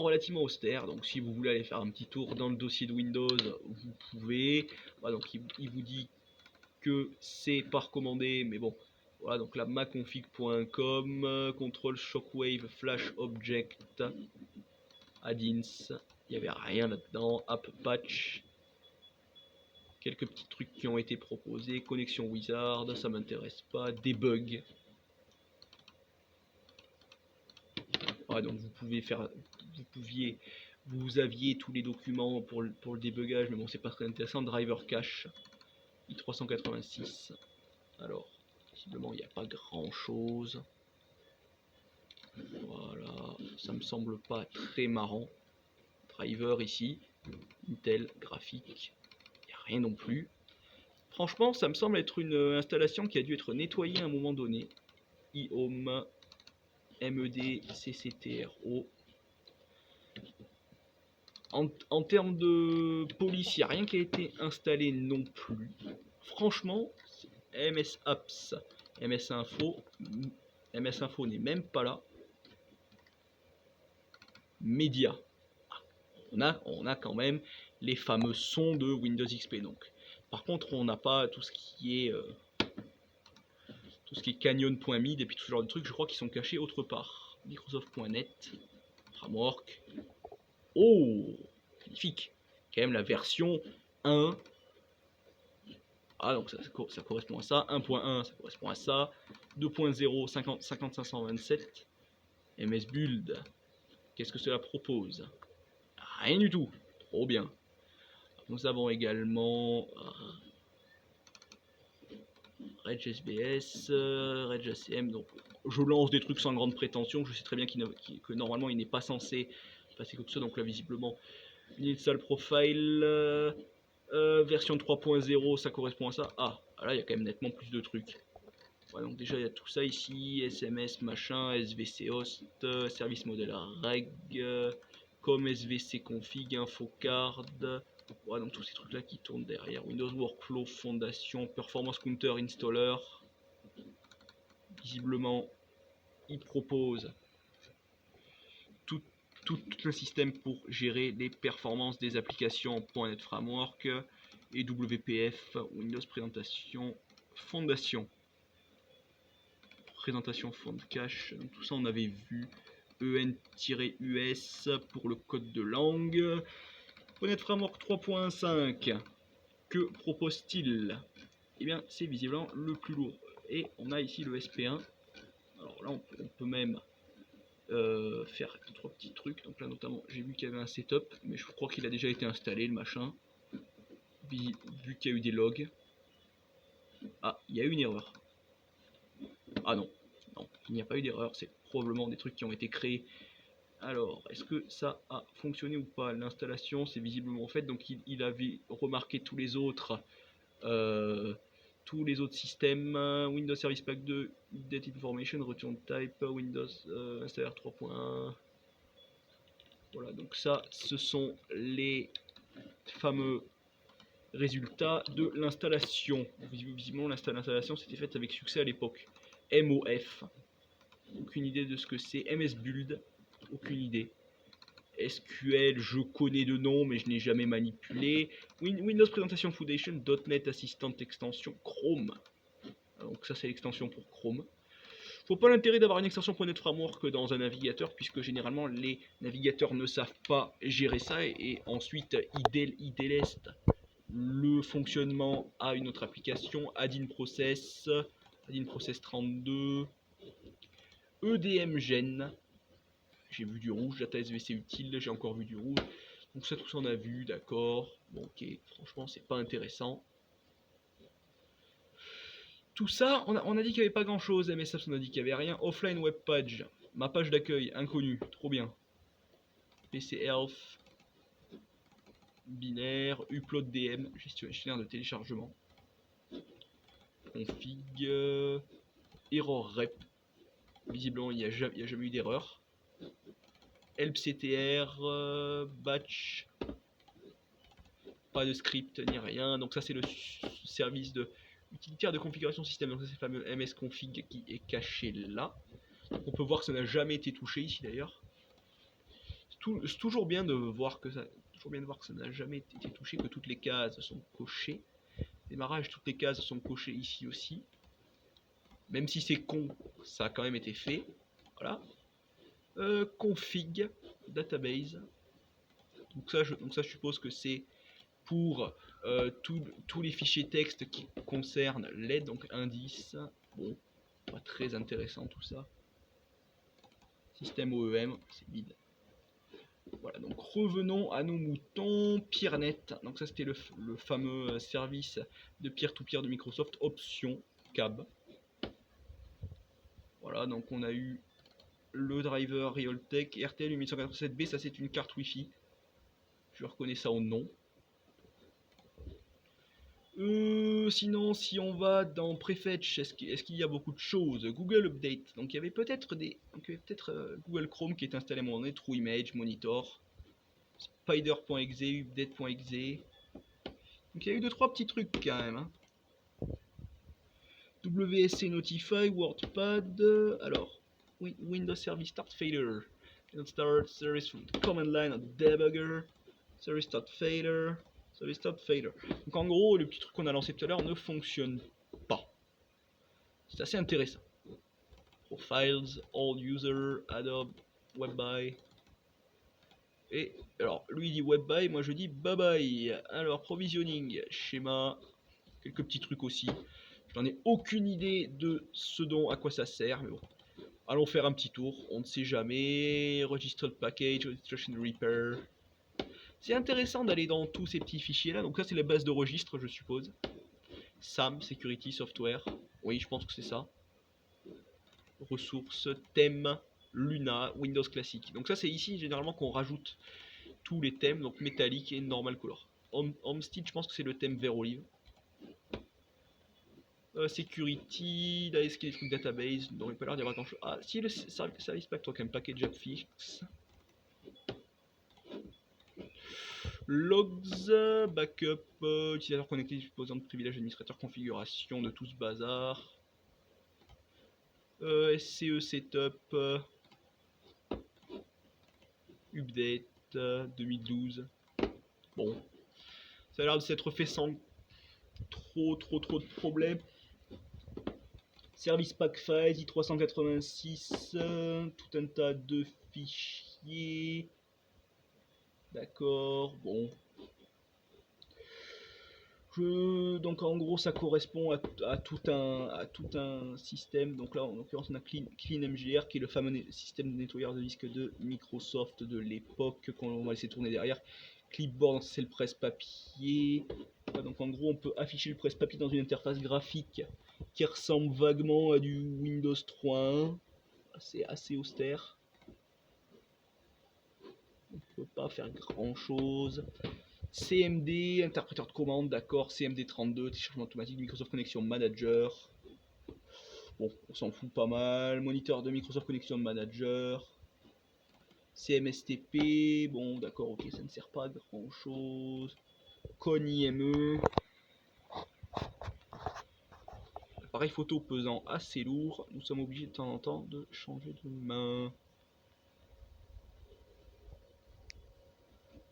relativement austère. Donc si vous voulez aller faire un petit tour dans le dossier de Windows, vous pouvez. Voilà, donc il vous dit que c'est pas recommandé, mais bon. Voilà, donc là, maconfig.com, control shockwave flash object, add-ins, il n'y avait rien là-dedans, app patch, quelques petits trucs qui ont été proposés, connexion wizard, ça m'intéresse pas, debug. Voilà, donc vous aviez tous les documents pour le débugage, mais bon, c'est pas très intéressant. Driver cache i386. Alors, visiblement, il n'y a pas grand chose. Voilà, ça me semble pas très marrant. Driver ici, Intel, graphique, il n'y a rien non plus. Franchement, ça me semble être une installation qui a dû être nettoyée à un moment donné. iHome, MED, CCTRO. En termes de police, il n'y a rien qui a été installé non plus. Franchement, MS Apps, MS Info. MS Info n'est même pas là. Média. On a quand même les fameux sons de Windows XP. Donc, par contre, on n'a pas tout ce qui est canyon.mid et puis tout ce genre de trucs. Je crois qu'ils sont cachés autre part. Microsoft.net, framework. Oh, magnifique. Quand même la version 1. Ah, donc ça correspond à ça. 1.1, ça correspond à ça. 2.0, 50527. MS Build. Qu'est-ce que cela propose? Rien du tout. Trop bien. Nous avons également RegSBS, RegACM. Donc, je lance des trucs sans grande prétention. Je sais très bien que normalement, il n'est pas censé passer comme ça. Donc là, visiblement, Install Profile, version 3.0, ça correspond à ça. Ah, là, il y a quand même nettement plus de trucs. Ouais, donc déjà, il y a tout ça ici. SMS, machin, SVC host, service modèle reg, comme SVC config, infocard. Ouais, donc tous ces trucs là qui tournent derrière. Windows Workflow, Fondation, Performance Counter, Installer. Visiblement, il propose tout un système pour gérer les performances des applications .NET Framework et WPF, Windows Présentation, Fondation. Présentation fond cache, donc tout ça on avait vu. EN-US pour le code de langue. .NET Framework 3.5. Que propose-t-il? Eh bien, c'est visiblement le plus lourd. Et on a ici le SP1. Alors là, on peut même faire 3 petits trucs. Donc là, notamment, j'ai vu qu'il y avait un setup, mais je crois qu'il a déjà été installé, le machin. Vu qu'il y a eu des logs. Ah, il y a eu une erreur. Ah non, non, il n'y a pas eu d'erreur. C'est probablement des trucs qui ont été créés. Alors, est-ce que ça a fonctionné ou pas? L'installation, c'est visiblement fait. Donc, il avait remarqué tous les autres systèmes. Windows Service Pack 2, Update Information, Return Type, Windows Installer 3.1. Voilà, donc ça, ce sont les fameux résultats de l'installation. Visiblement, l'installation s'était faite avec succès à l'époque. MOF, aucune idée de ce que c'est. MS Build, aucune idée. SQL, je connais de nom, mais je n'ai jamais manipulé. Windows Presentation Foundation, .NET Assistant Extension, Chrome. Donc ça, c'est l'extension pour Chrome. Faut pas l'intérêt d'avoir une extension .NET Framework dans un navigateur, puisque généralement, les navigateurs ne savent pas gérer ça, et ensuite, ils délestent le fonctionnement à une autre application, Add-in Process 32, EDMGen. J'ai vu du rouge, data SVC utile, j'ai encore vu du rouge. Donc ça, tout ça on a vu, d'accord. Bon, ok, franchement, c'est pas intéressant. Tout ça, on a dit qu'il n'y avait pas grand chose. MSApps, on a dit qu'il n'y avait rien. Offline web page, ma page d'accueil, inconnue, trop bien. PC Health, binaire, upload DM, gestionnaire de téléchargement. Config, error rep. Visiblement, il n'y a jamais eu d'erreur. helpctr, batch, pas de script ni rien. Donc ça, c'est le service de utilitaire de configuration système. Donc ça, c'est le fameux msconfig qui est caché là. Donc on peut voir que ça n'a jamais été touché ici d'ailleurs. C'est toujours bien de voir que ça n'a jamais été touché, que toutes les cases sont cochées. Démarrage, toutes les cases sont cochées ici aussi. Même si c'est con, ça a quand même été fait. Voilà. Config, database. Donc ça, je suppose que c'est pour tous les fichiers texte qui concernent l'aide, donc indice. Bon, pas très intéressant tout ça. Système OEM, c'est vide. Voilà, donc revenons à nos moutons. Peernet, donc ça c'était le fameux service de peer-to-peer de Microsoft, option CAB. Voilà, donc on a eu le driver Realtek, RTL 8187B, ça c'est une carte Wi-Fi. Je reconnais ça au nom. Sinon, si on va dans Prefetch, est-ce qu'il y a beaucoup de choses? Google Update, donc il y avait peut-être Google Chrome qui est installé à un moment donné, True Image, Monitor, Spider.exe, Update.exe. Donc il y a eu 2-3 petits trucs quand même. Hein. WSC Notify, WordPad, alors, Windows Service Start Failure, Start Service from Command Line of Debugger, Service Start Failure, Service Start Failure. Donc en gros, le petit truc qu'on a lancé tout à l'heure ne fonctionne pas. C'est assez intéressant. Profiles, All User, Adobe, WebBuy. Et alors, lui il dit WebBuy, moi je dis bye bye. Alors, provisioning, schéma, quelques petits trucs aussi. Je n'en ai aucune idée de ce dont, à quoi ça sert, mais bon. Allons faire un petit tour, on ne sait jamais. Registered Package, Registration Repair. C'est intéressant d'aller dans tous ces petits fichiers là, donc là c'est la base de registre je suppose. SAM, Security Software, oui je pense que c'est ça. Ressources, thème, Luna, Windows classique. Donc ça c'est ici généralement qu'on rajoute tous les thèmes, donc métallique et normal color. Homestead je pense que c'est le thème vert olive. Security, là est-ce qu'il y a des trucs database, il n'aurait pas l'air d'y avoir grand chose. Ah si le service pack, toi quand même package app fixe. Logs, backup, utilisateur connecté, disposant de privilèges administrateur, configuration de tout ce bazar. SCE setup, update 2012. Bon, ça a l'air de s'être fait sans trop de problèmes. Service pack files, i386, tout un tas de fichiers. D'accord, bon. Donc en gros ça correspond à tout un système. Donc là en l'occurrence on a CleanMGR qui est le fameux système de nettoyeur de disque de Microsoft de l'époque qu'on va laisser tourner derrière. Clipboard c'est le presse-papier. Donc en gros on peut afficher le presse-papier dans une interface graphique qui ressemble vaguement à du Windows 3.1. C'est assez austère. On peut pas faire grand chose. CMD, interpréteur de commande, d'accord, CMD32, téléchargement automatique, Microsoft Connection Manager. Bon, on s'en fout pas mal. Moniteur de Microsoft Connection Manager. CMSTP, bon, d'accord, ok, ça ne sert pas à grand chose. ConIME. Appareil photo pesant assez lourd. Nous sommes obligés de temps en temps de changer de main.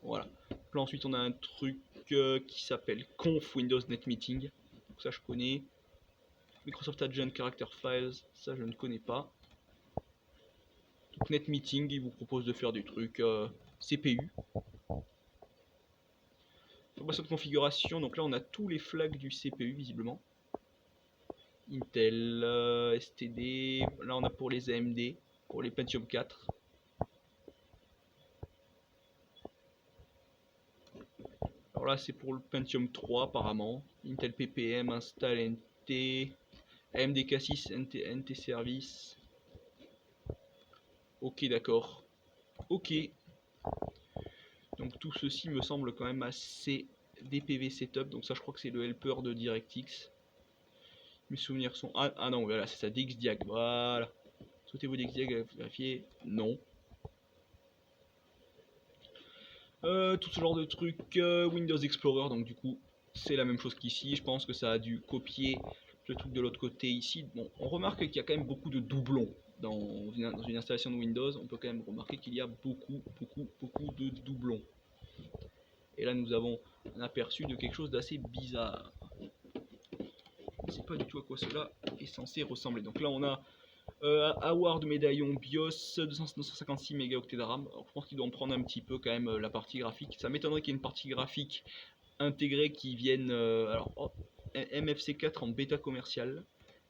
Voilà. Là, ensuite, on a un truc qui s'appelle Conf Windows Net Meeting. Donc ça, je connais. Microsoft Agent Character Files, ça, je ne connais pas. Donc Net Meeting, il vous propose de faire des trucs CPU. Information de configuration, donc là, on a tous les flags du CPU, visiblement. Intel, STD, là, on a pour les AMD, pour les Pentium 4. Alors là, c'est pour le Pentium 3 apparemment. Intel PPM, install NT, AMD K6, NT Service. Ok, d'accord. Ok. Donc tout ceci me semble quand même assez DPV setup. Donc ça, je crois que c'est le helper de DirectX. Mes souvenirs sont... Ah non, voilà, c'est ça, DXDiag. Voilà. Souhaitez-vous DXDiag vérifier? Non. Tout ce genre de trucs, Windows Explorer, donc du coup c'est la même chose qu'ici. Je pense que ça a dû copier le truc de l'autre côté ici. Bon, on remarque qu'il y a quand même beaucoup de doublons dans une installation de Windows. On peut quand même remarquer qu'il y a beaucoup de doublons. Et là nous avons un aperçu de quelque chose d'assez bizarre. Je ne sais pas du tout à quoi cela est censé ressembler. Donc là on a Award médaillon BIOS 256 mégaoctets de RAM. Alors, je pense qu'il doit en prendre un petit peu quand même la partie graphique. Ça m'étonnerait qu'il y ait une partie graphique intégrée qui vienne MFC4 en bêta commerciale.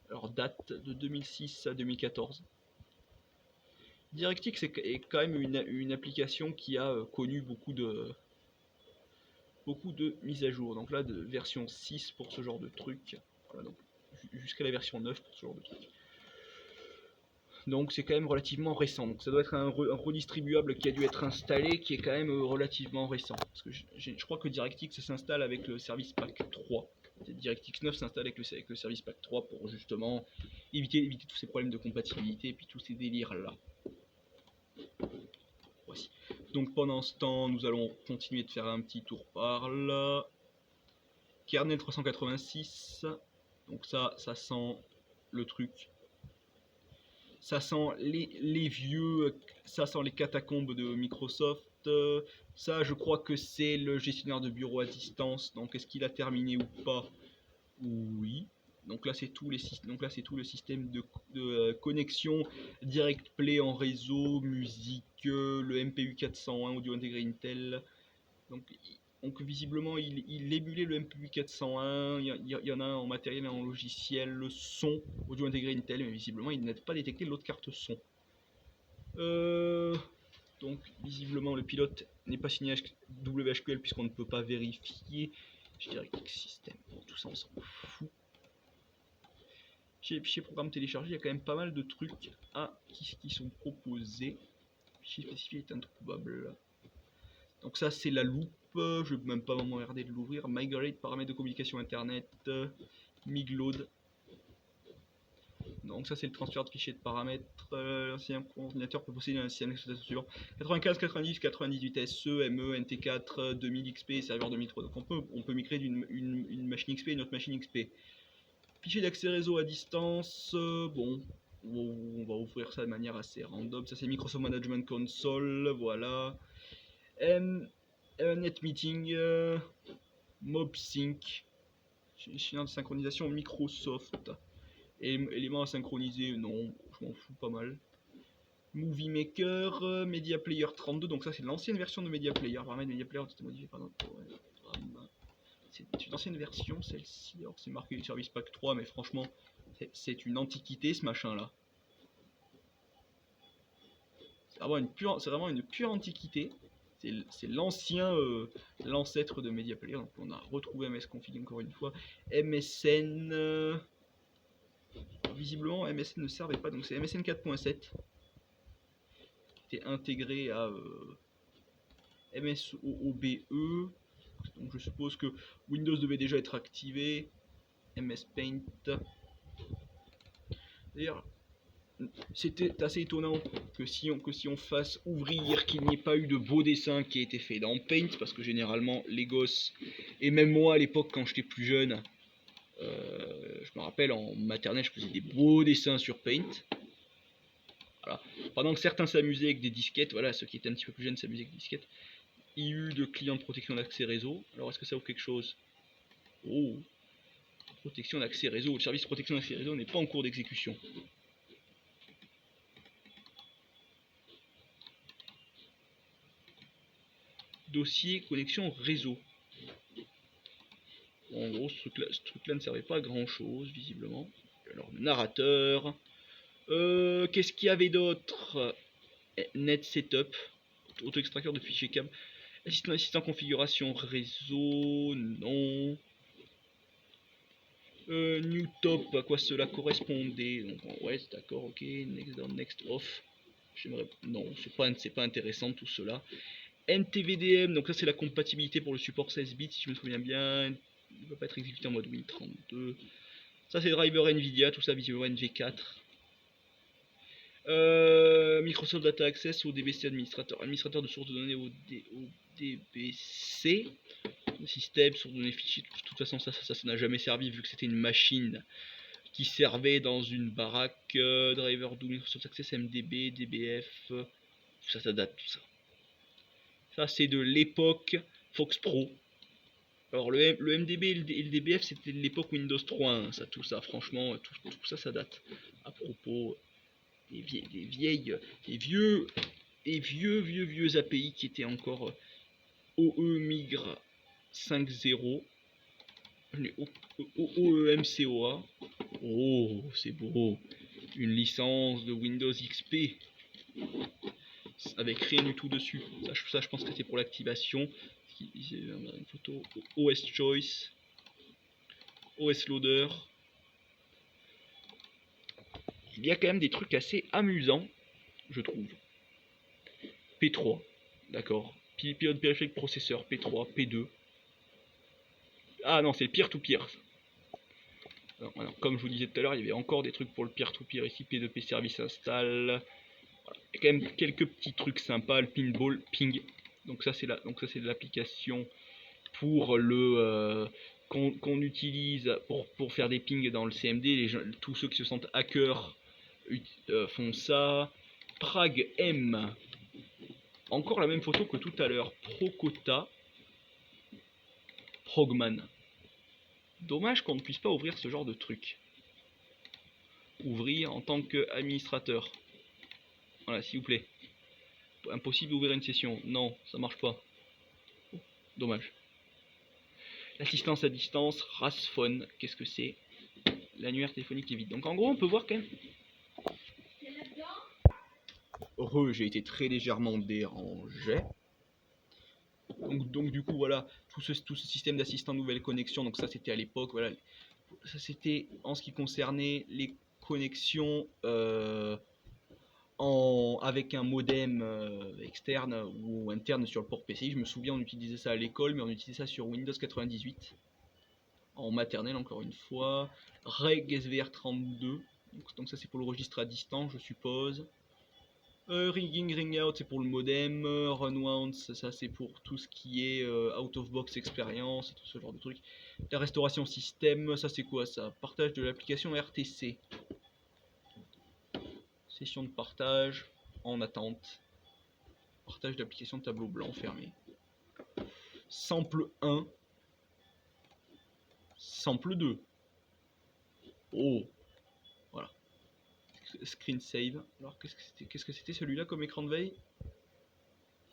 Alors date de 2006 à 2014. DirectX est quand même une application qui a connu beaucoup de mises à jour. Donc là de version 6 pour ce genre de truc. Voilà, donc jusqu'à la version 9 pour ce genre de truc. Donc c'est quand même relativement récent. Donc ça doit être un redistribuable qui a dû être installé, qui est quand même relativement récent. Parce que je crois que DirectX s'installe avec le service pack 3. DirectX 9 s'installe avec le service pack 3 pour justement éviter tous ces problèmes de compatibilité et puis tous ces délires là. Voici. Donc pendant ce temps, nous allons continuer de faire un petit tour par là. Kernel 386. Donc ça sent le truc. Ça sent les vieux, ça sent les catacombes de Microsoft. Ça, je crois que c'est le gestionnaire de bureau à distance. Donc, est-ce qu'il a terminé ou pas? Oui. Donc là, c'est tout le système de connexion Direct Play en réseau, musique, le MPU 401 audio intégré Intel. Donc visiblement, il émulait le MPU 401. Il y en a un en matériel et en logiciel. Le son audio intégré Intel, mais visiblement, il n'a pas détecté l'autre carte son. Donc visiblement, le pilote n'est pas signé WHQL puisqu'on ne peut pas vérifier. Je dirais que système, tout ça, on s'en fout. Chez fichier programme téléchargé, il y a quand même pas mal de trucs qui sont proposés. Fichier spécifié est introuvable. Donc ça c'est la loupe, je ne vais même pas m'emmerder de l'ouvrir. Migrate, paramètres de communication internet, Migload. Donc ça c'est le transfert de fichiers de paramètres. L'ancien ordinateur peut posséder un système d'exploitation suivant 95, 90, 98 SE, ME, NT4, 2000 XP, serveur 2003. Donc on peut migrer d'une machine XP à une autre machine XP. Fichier d'accès réseau à distance, bon, on va ouvrir ça de manière assez random. Ça c'est Microsoft Management Console, voilà. NetMeeting, MobSync, gestionnaire de synchronisation Microsoft. Et éléments à synchroniser, non, je m'en fous pas mal. Movie Maker, Media Player 32, donc ça c'est l'ancienne version de Media Player. Paramètre Media Player, c'était modifié par notre programme. C'est une ancienne version celle-ci, alors c'est marqué Service Pack 3, mais franchement c'est une antiquité ce machin là. C'est vraiment une pure antiquité. C'est l'ancêtre de Media Player. Donc on a retrouvé MSConfig encore une fois. MSN, visiblement MSN ne servait pas, donc c'est MSN 4.7 qui était intégré à MSOOBE. Donc je suppose que Windows devait déjà être activé. MS Paint. D'ailleurs, c'était assez étonnant que si on fasse ouvrir, qu'il n'y ait pas eu de beau dessin qui ait été fait dans Paint, parce que généralement les gosses, et même moi à l'époque quand j'étais plus jeune, je me rappelle en maternelle je faisais des beaux dessins sur Paint. Voilà. Pendant que certains s'amusaient avec des disquettes, voilà, ceux qui étaient un petit peu plus jeunes s'amusaient avec des disquettes. IU de client de protection d'accès réseau. Alors est-ce que ça ouvre quelque chose? Oh, protection d'accès réseau. Le service de protection d'accès réseau n'est pas en cours d'exécution. Dossier connexion réseau. Bon, en gros, ce truc-là ne servait pas à grand chose, visiblement. Alors, le narrateur. Qu'est-ce qu'il y avait d'autre? Net Setup. Auto-extracteur de fichiers câbles. Assistant configuration réseau. Non. New top, à quoi cela correspondait? Donc, ouais, d'accord, ok. Next down, next off. J'aimerais. Non, c'est pas intéressant tout cela. NTVDM, donc ça c'est la compatibilité pour le support 16 bits, si je me souviens bien. Il ne va pas être exécuté en mode Win32. Ça c'est driver Nvidia, tout ça visiblement NV4. Microsoft Data Access, ODBC administrateur de sources de données ODBC. Système, source de données fichiers. De toute façon ça n'a jamais servi vu que c'était une machine qui servait dans une baraque. Driver do Microsoft Access, MDB, DBF. Tout ça date tout ça. Ça c'est de l'époque Fox Pro. Alors le MDB et le DBF c'était de l'époque Windows 3.1, ça, tout ça franchement, tout ça date. À propos des vieux API qui étaient encore OE Migre 5.0, OEMCOA. Oh c'est beau, une licence de Windows XP avec rien du tout dessus. Ça je pense que c'est pour l'activation. Une photo OS Choice, OS Loader. Il y a quand même des trucs assez amusants, je trouve. P3, d'accord. Pilote périphérique processeur, P3, P2. Ah non, c'est le peer-to-peer. Alors, comme je vous disais tout à l'heure, il y avait encore des trucs pour le peer-to-peer ici, P2P service install. Voilà. Il y a quand même quelques petits trucs sympas, le pinball, ping. Donc ça c'est de l'application pour le qu'on utilise pour faire des pings dans le CMD. Les gens, tous ceux qui se sentent hackers font ça. Prague M. Encore la même photo que tout à l'heure. Procota. Progman. Dommage qu'on ne puisse pas ouvrir ce genre de truc. Ouvrir en tant qu'administrateur. Voilà, s'il vous plaît. Impossible d'ouvrir une session. Non, ça marche pas. Dommage. L'assistance à distance, Rasphone. Qu'est-ce que c'est? L'annuaire téléphonique est vide. Donc en gros, on peut voir quand même. Heureux, j'ai été très légèrement dérangé. Donc du coup, voilà, tout ce système d'assistant nouvelle connexion. Donc ça, c'était à l'époque. Voilà, ça c'était en ce qui concernait les connexions avec un modem externe ou interne sur le port PCI. Je me souviens, on utilisait ça à l'école, mais on utilisait ça sur Windows 98 en maternelle encore une fois. Reg SVR32, donc ça c'est pour le registre à distance, je suppose. Ring in, ring out, c'est pour le modem. Run once, ça c'est pour tout ce qui est out of box expérience, tout ce genre de trucs. La restauration système, ça c'est quoi ça? Partage de l'application RTC. Session de partage en attente. Partage d'application tableau blanc fermé. Sample 1. Sample 2. Oh. Voilà. Screen save. Alors qu'est-ce que c'était celui-là comme écran de veille?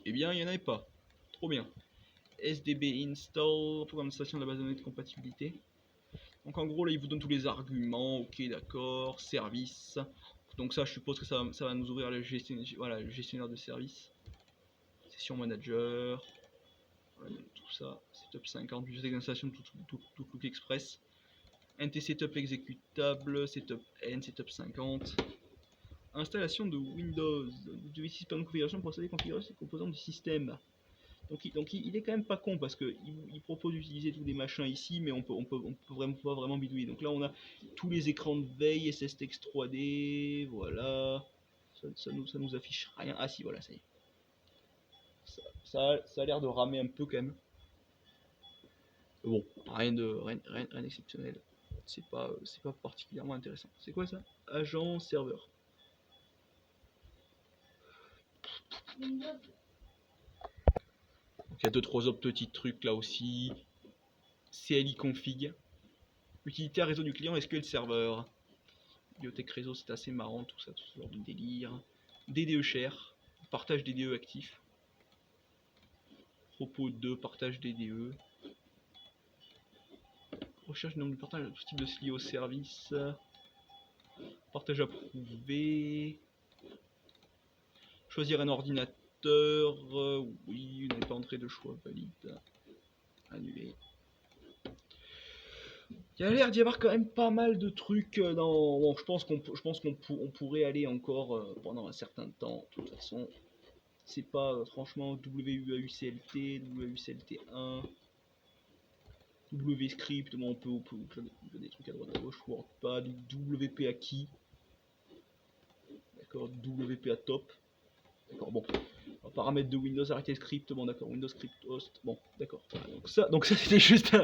Eh bien, il n'y en avait pas. Trop bien. SDB install, programme de station de la base de données de compatibilité. Donc en gros là il vous donne tous les arguments, ok d'accord, service. Donc ça je suppose que ça va nous ouvrir le gestionnaire de service. Session manager. Voilà, tout ça. Setup 50, bibliothèque d'installation tout Look Express. NT setup exécutable, setup N, setup 50. Installation de Windows. Du système de configuration pour configurer les composants du système. Donc il est quand même pas con parce que il propose d'utiliser tous les machins ici, mais on peut vraiment pas vraiment bidouiller. Donc là on a tous les écrans de veille, SSTX 3D, voilà. Ça nous affiche rien. Ah si, voilà, ça y est. Ça a l'air de ramer un peu quand même. Bon, rien d'exceptionnel. C'est pas particulièrement intéressant. C'est quoi ça? Agent serveur. Donc il y a 2-3 autres petits trucs là aussi. CLI config. Utilitaire réseau du client, SQL serveur. Bibliothèque réseau, c'est assez marrant tout ça, tout ce genre de délire. DDE share. Partage DDE actif. Propos 2, partage DDE. Recherche du nombre de partages, tout type de lié au service. Partage approuvé. Choisir un ordinateur. Oui, vous n'avez pas entré de choix valide. Annuler. Il y a l'air d'y avoir quand même pas mal de trucs dans. Bon, je pense qu'on pourrait aller encore pendant un certain temps. De toute façon, c'est pas franchement WAUCLT, WAUCLT1. WScript, bon, on peut des trucs à droite à gauche, WordPad, WPA key, d'accord, WPA top, d'accord, bon, paramètres de Windows, arrêter script, bon d'accord, Windows script host, bon d'accord, voilà, donc ça c'était juste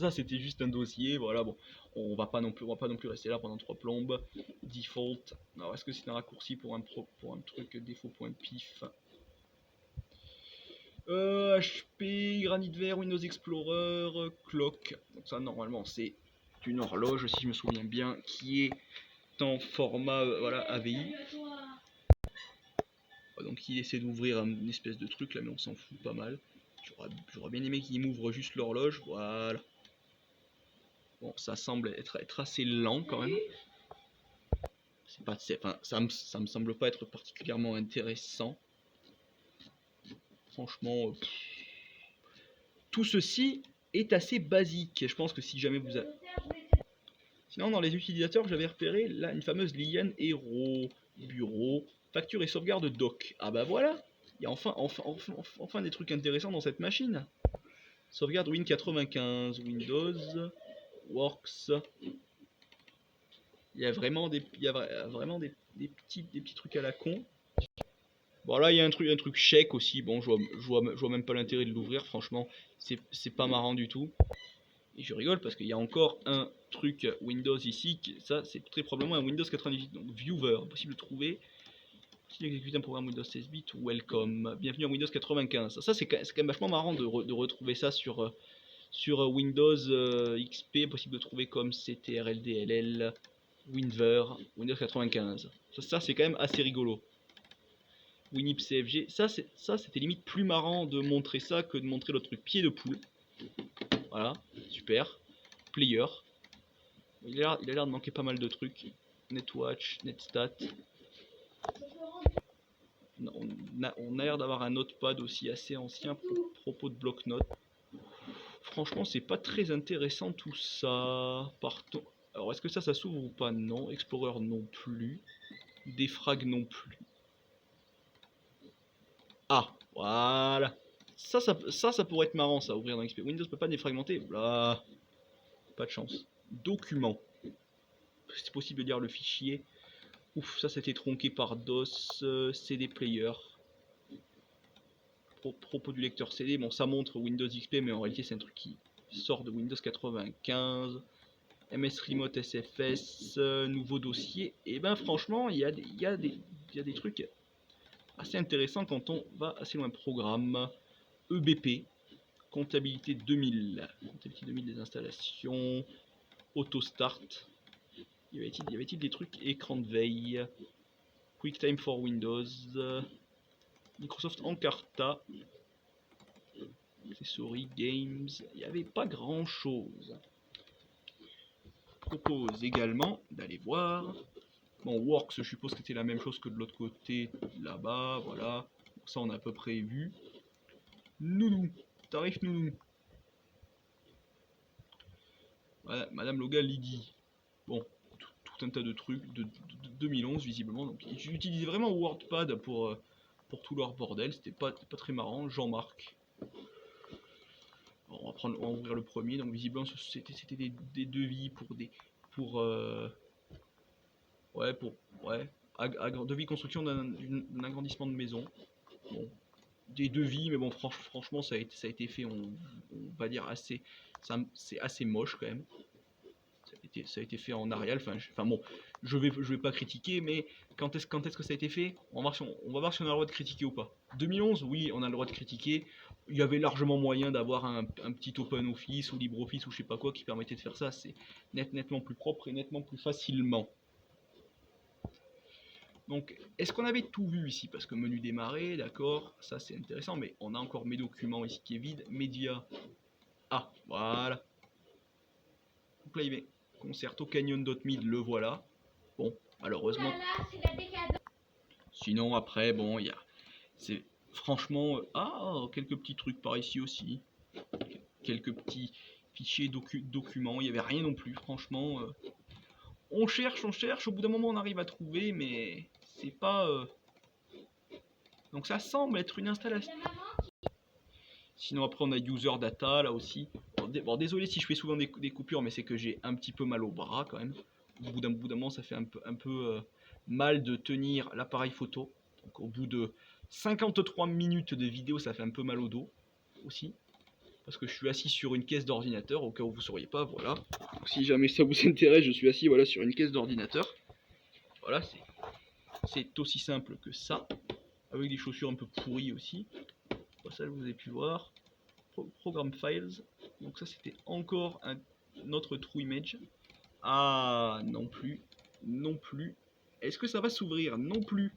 c'était juste un dossier, voilà, bon, on va pas non plus rester là pendant 3 plombes. Default, alors est-ce que c'est un raccourci pour un truc défaut.pif? HP, Granit Vert, Windows Explorer, Clock. Donc ça normalement c'est une horloge si je me souviens bien qui est en format voilà, AVI. Donc il essaie d'ouvrir une espèce de truc là mais on s'en fout pas mal. J'aurais bien aimé qu'il m'ouvre juste l'horloge, voilà. Bon ça semble être assez lent quand même. Ça me semble pas être particulièrement intéressant. Franchement, tout ceci est assez basique. Je pense que si jamais vous avez... Sinon, dans les utilisateurs, j'avais repéré là une fameuse liane héros, bureau, facture et sauvegarde doc. Ah bah voilà, il y a enfin des trucs intéressants dans cette machine. Sauvegarde Win95, Windows, Works. Il y a vraiment des petits trucs à la con. Bon là il y a un truc chèque aussi. Bon je vois même pas l'intérêt de l'ouvrir. Franchement c'est pas marrant du tout. Et je rigole parce qu'il y a encore un truc Windows ici, ça c'est très probablement un Windows 98, donc Viewer, impossible de trouver. Qui exécute un programme Windows 16 bits, welcome, bienvenue en Windows 95. Ça c'est quand même vachement marrant de retrouver ça sur Windows XP, possible de trouver comme CTRLDLL, Winver, Windows 95. Ça c'est quand même assez rigolo. WinIPCFG, ça c'était limite plus marrant de montrer ça que de montrer l'autre truc. Pied de poule. Voilà, super. Player. Il a l'air de manquer pas mal de trucs. Netwatch, Netstat. On a l'air d'avoir un notepad aussi assez ancien propos de bloc-notes. Franchement, c'est pas très intéressant tout ça. Partons. Alors, est-ce que ça s'ouvre ou pas? Non. Explorer non plus. Défrag non plus. Ah, voilà. Ça pourrait être marrant, ça, ouvrir dans XP. Windows peut pas défragmenter. Là, pas de chance. Document. C'est possible de lire le fichier. Ouf, ça c'était tronqué par DOS. CD player. Propos du lecteur CD. Bon, ça montre Windows XP, mais en réalité, c'est un truc qui sort de Windows 95. MS Remote SFS. Nouveau dossier. Et ben, franchement, il y a des trucs assez intéressants quand on va assez loin. Programme. EBP. Comptabilité 2000. Comptabilité 2000 des installations. Auto start. Y avait-il des trucs? Écran de veille. QuickTime for Windows. Microsoft Encarta. Accessories, Games. Il n'y avait pas grand chose. Je propose également d'aller voir. Bon, Works, je suppose que c'était la même chose que de l'autre côté, là-bas, voilà. Ça, on a à peu près vu. Nounou, tarif nounou. Voilà, Madame Loga Lydie. Bon, tout un tas de trucs de 2011, visiblement. Donc, ils utilisaient vraiment WordPad pour tout leur bordel. C'était pas très marrant. Jean-Marc. On va ouvrir le premier. Donc, visiblement, c'était des devis pour devis construction d'un agrandissement de maison. Bon, des devis, mais bon, franchement, ça a été fait, on va dire assez, c'est assez moche quand même. Ça a été fait en Arial. Enfin bon, je vais pas critiquer, mais quand est-ce que ça a été fait? On va voir si on a le droit de critiquer ou pas. 2011, oui, on a le droit de critiquer. Il y avait largement moyen d'avoir un petit OpenOffice ou LibreOffice ou je sais pas quoi qui permettait de faire ça. C'est nettement plus propre et nettement plus facilement. Donc, est-ce qu'on avait tout vu ici? Parce que menu démarrer, d'accord, ça c'est intéressant, mais on a encore mes documents ici qui est vide. Média. Ah, voilà. Playback. Concerto Canyon.mid, le voilà. Bon, malheureusement. Sinon, après, bon, il y a. C'est franchement. Quelques petits trucs par ici aussi. Quelques petits fichiers documents. Il n'y avait rien non plus, franchement. On cherche. Au bout d'un moment, on arrive à trouver, mais c'est pas. Donc, ça semble être une installation. Sinon, après, on a user data là aussi. Bon, désolé si je fais souvent des coupures, mais c'est que j'ai un petit peu mal au bras quand même. Au bout d'un moment, ça fait un peu mal de tenir l'appareil photo. Donc, au bout de 53 minutes de vidéo, ça fait un peu mal au dos aussi. Parce que je suis assis sur une caisse d'ordinateur, au cas où vous ne sauriez pas, voilà. Donc, si jamais ça vous intéresse, je suis assis voilà, sur une caisse d'ordinateur. Voilà, c'est aussi simple que ça. Avec des chaussures un peu pourries aussi. Ça, vous avez pu voir. Program Files. Donc ça, c'était encore un autre true image. Ah, non plus. Non plus. Est-ce que ça va s'ouvrir? Non plus.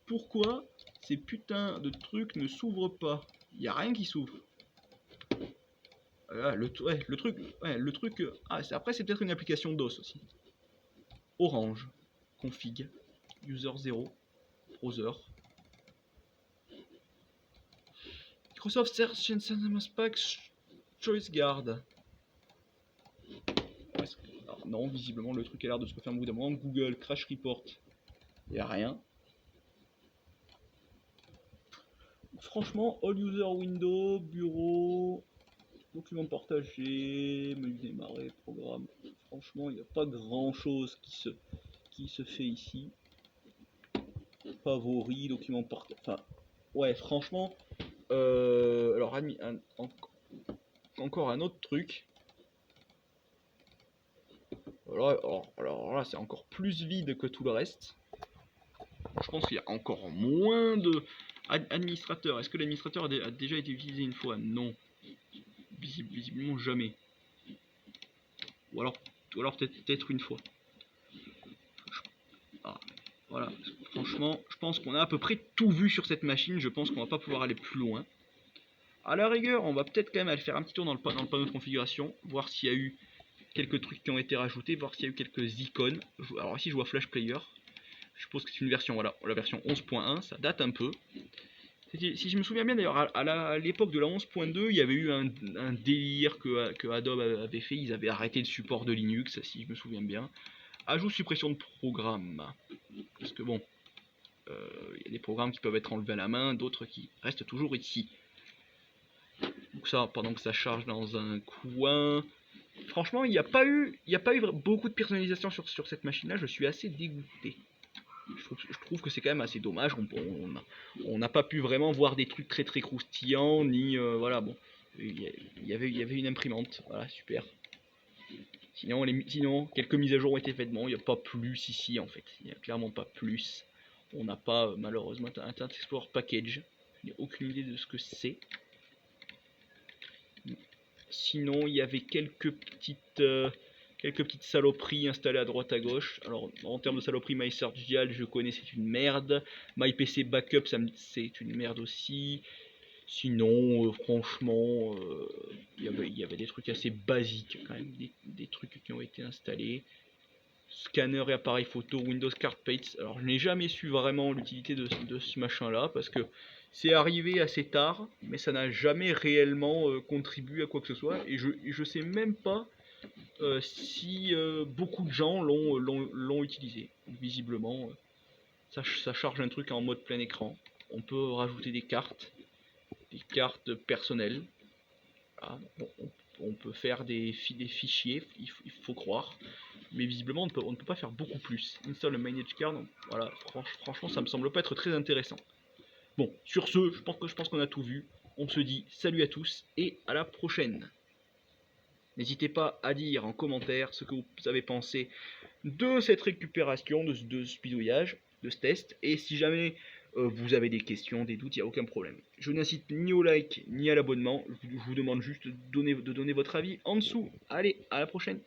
Pourquoi ces putains de trucs ne s'ouvrent pas? Il n'y a rien qui s'ouvre. Le truc. Après, c'est peut-être une application DOS aussi. Orange. Config. User 0. Browser. Microsoft Search and Cinema Packs Choice Guard. Alors, non, visiblement le truc a l'air de se refaire un bout d'un moment. Google Crash Report. Il n'y a rien. Franchement, All User Window, Bureau, Documents partagés, menu démarrer, programme. Franchement, il n'y a pas grand chose qui se fait ici. Favoris, documents partagés. Enfin, ouais, franchement. Alors, encore un autre truc. Alors là, c'est encore plus vide que tout le reste. Je pense qu'il y a encore moins de administrateurs. Est-ce que l'administrateur a déjà été utilisé une fois? Non. Visiblement jamais. Ou alors peut-être une fois. Ah, voilà. Franchement, je pense qu'on a à peu près tout vu sur cette machine. Je pense qu'on va pas pouvoir aller plus loin. À la rigueur, on va peut-être quand même aller faire un petit tour dans le panneau de configuration, voir s'il y a eu quelques trucs qui ont été rajoutés, voir s'il y a eu quelques icônes. Alors ici, je vois Flash Player. Je suppose que c'est une version, voilà, la version 11.1, ça date un peu. Si je me souviens bien d'ailleurs, à l'époque de la 11.2, il y avait eu un délire que Adobe avait fait, ils avaient arrêté le support de Linux, si je me souviens bien. Ajout suppression de programme. Parce que bon, il y a des programmes qui peuvent être enlevés à la main, d'autres qui restent toujours ici. Donc ça, pendant que ça charge dans un coin. Franchement, il n'y a pas eu beaucoup de personnalisation sur cette machine-là, je suis assez dégoûté. Je trouve que c'est quand même assez dommage. On n'a pas pu vraiment voir des trucs très très croustillants, ni voilà, bon. Il y avait une imprimante, voilà, super. Sinon, quelques mises à jour ont été faites. Bon, il n'y a pas plus ici en fait. Il n'y a clairement pas plus. On n'a pas malheureusement Internet Explorer Package. Je n'ai aucune idée de ce que c'est. Sinon, il y avait quelques petites saloperies installées à droite à gauche. Alors, en termes de saloperies, MySearchDial, je connais, c'est une merde. MyPC Backup, c'est une merde aussi. Sinon, franchement, il y avait des trucs assez basiques quand même, des trucs qui ont été installés. Scanner et appareil photo, Windows Card Pates. Alors, je n'ai jamais su vraiment l'utilité de ce machin-là parce que c'est arrivé assez tard, mais ça n'a jamais réellement contribué à quoi que ce soit. Et je sais même pas si beaucoup de gens l'ont utilisé. Visiblement, ça charge un truc en mode plein écran. On peut rajouter des cartes personnelles. Voilà. Bon, on peut faire des fichiers, il faut croire. Mais visiblement, on ne peut pas faire beaucoup plus. Install a manage card, voilà, franchement, ça me semble pas être très intéressant. Bon, sur ce, je pense qu'on a tout vu. On se dit salut à tous et à la prochaine. N'hésitez pas à dire en commentaire ce que vous avez pensé de cette récupération, de ce bidouillage, de ce test. Et si jamais vous avez des questions, des doutes, il n'y a aucun problème. Je n'incite ni au like ni à l'abonnement. Je vous demande juste de donner votre avis en dessous. Allez, à la prochaine.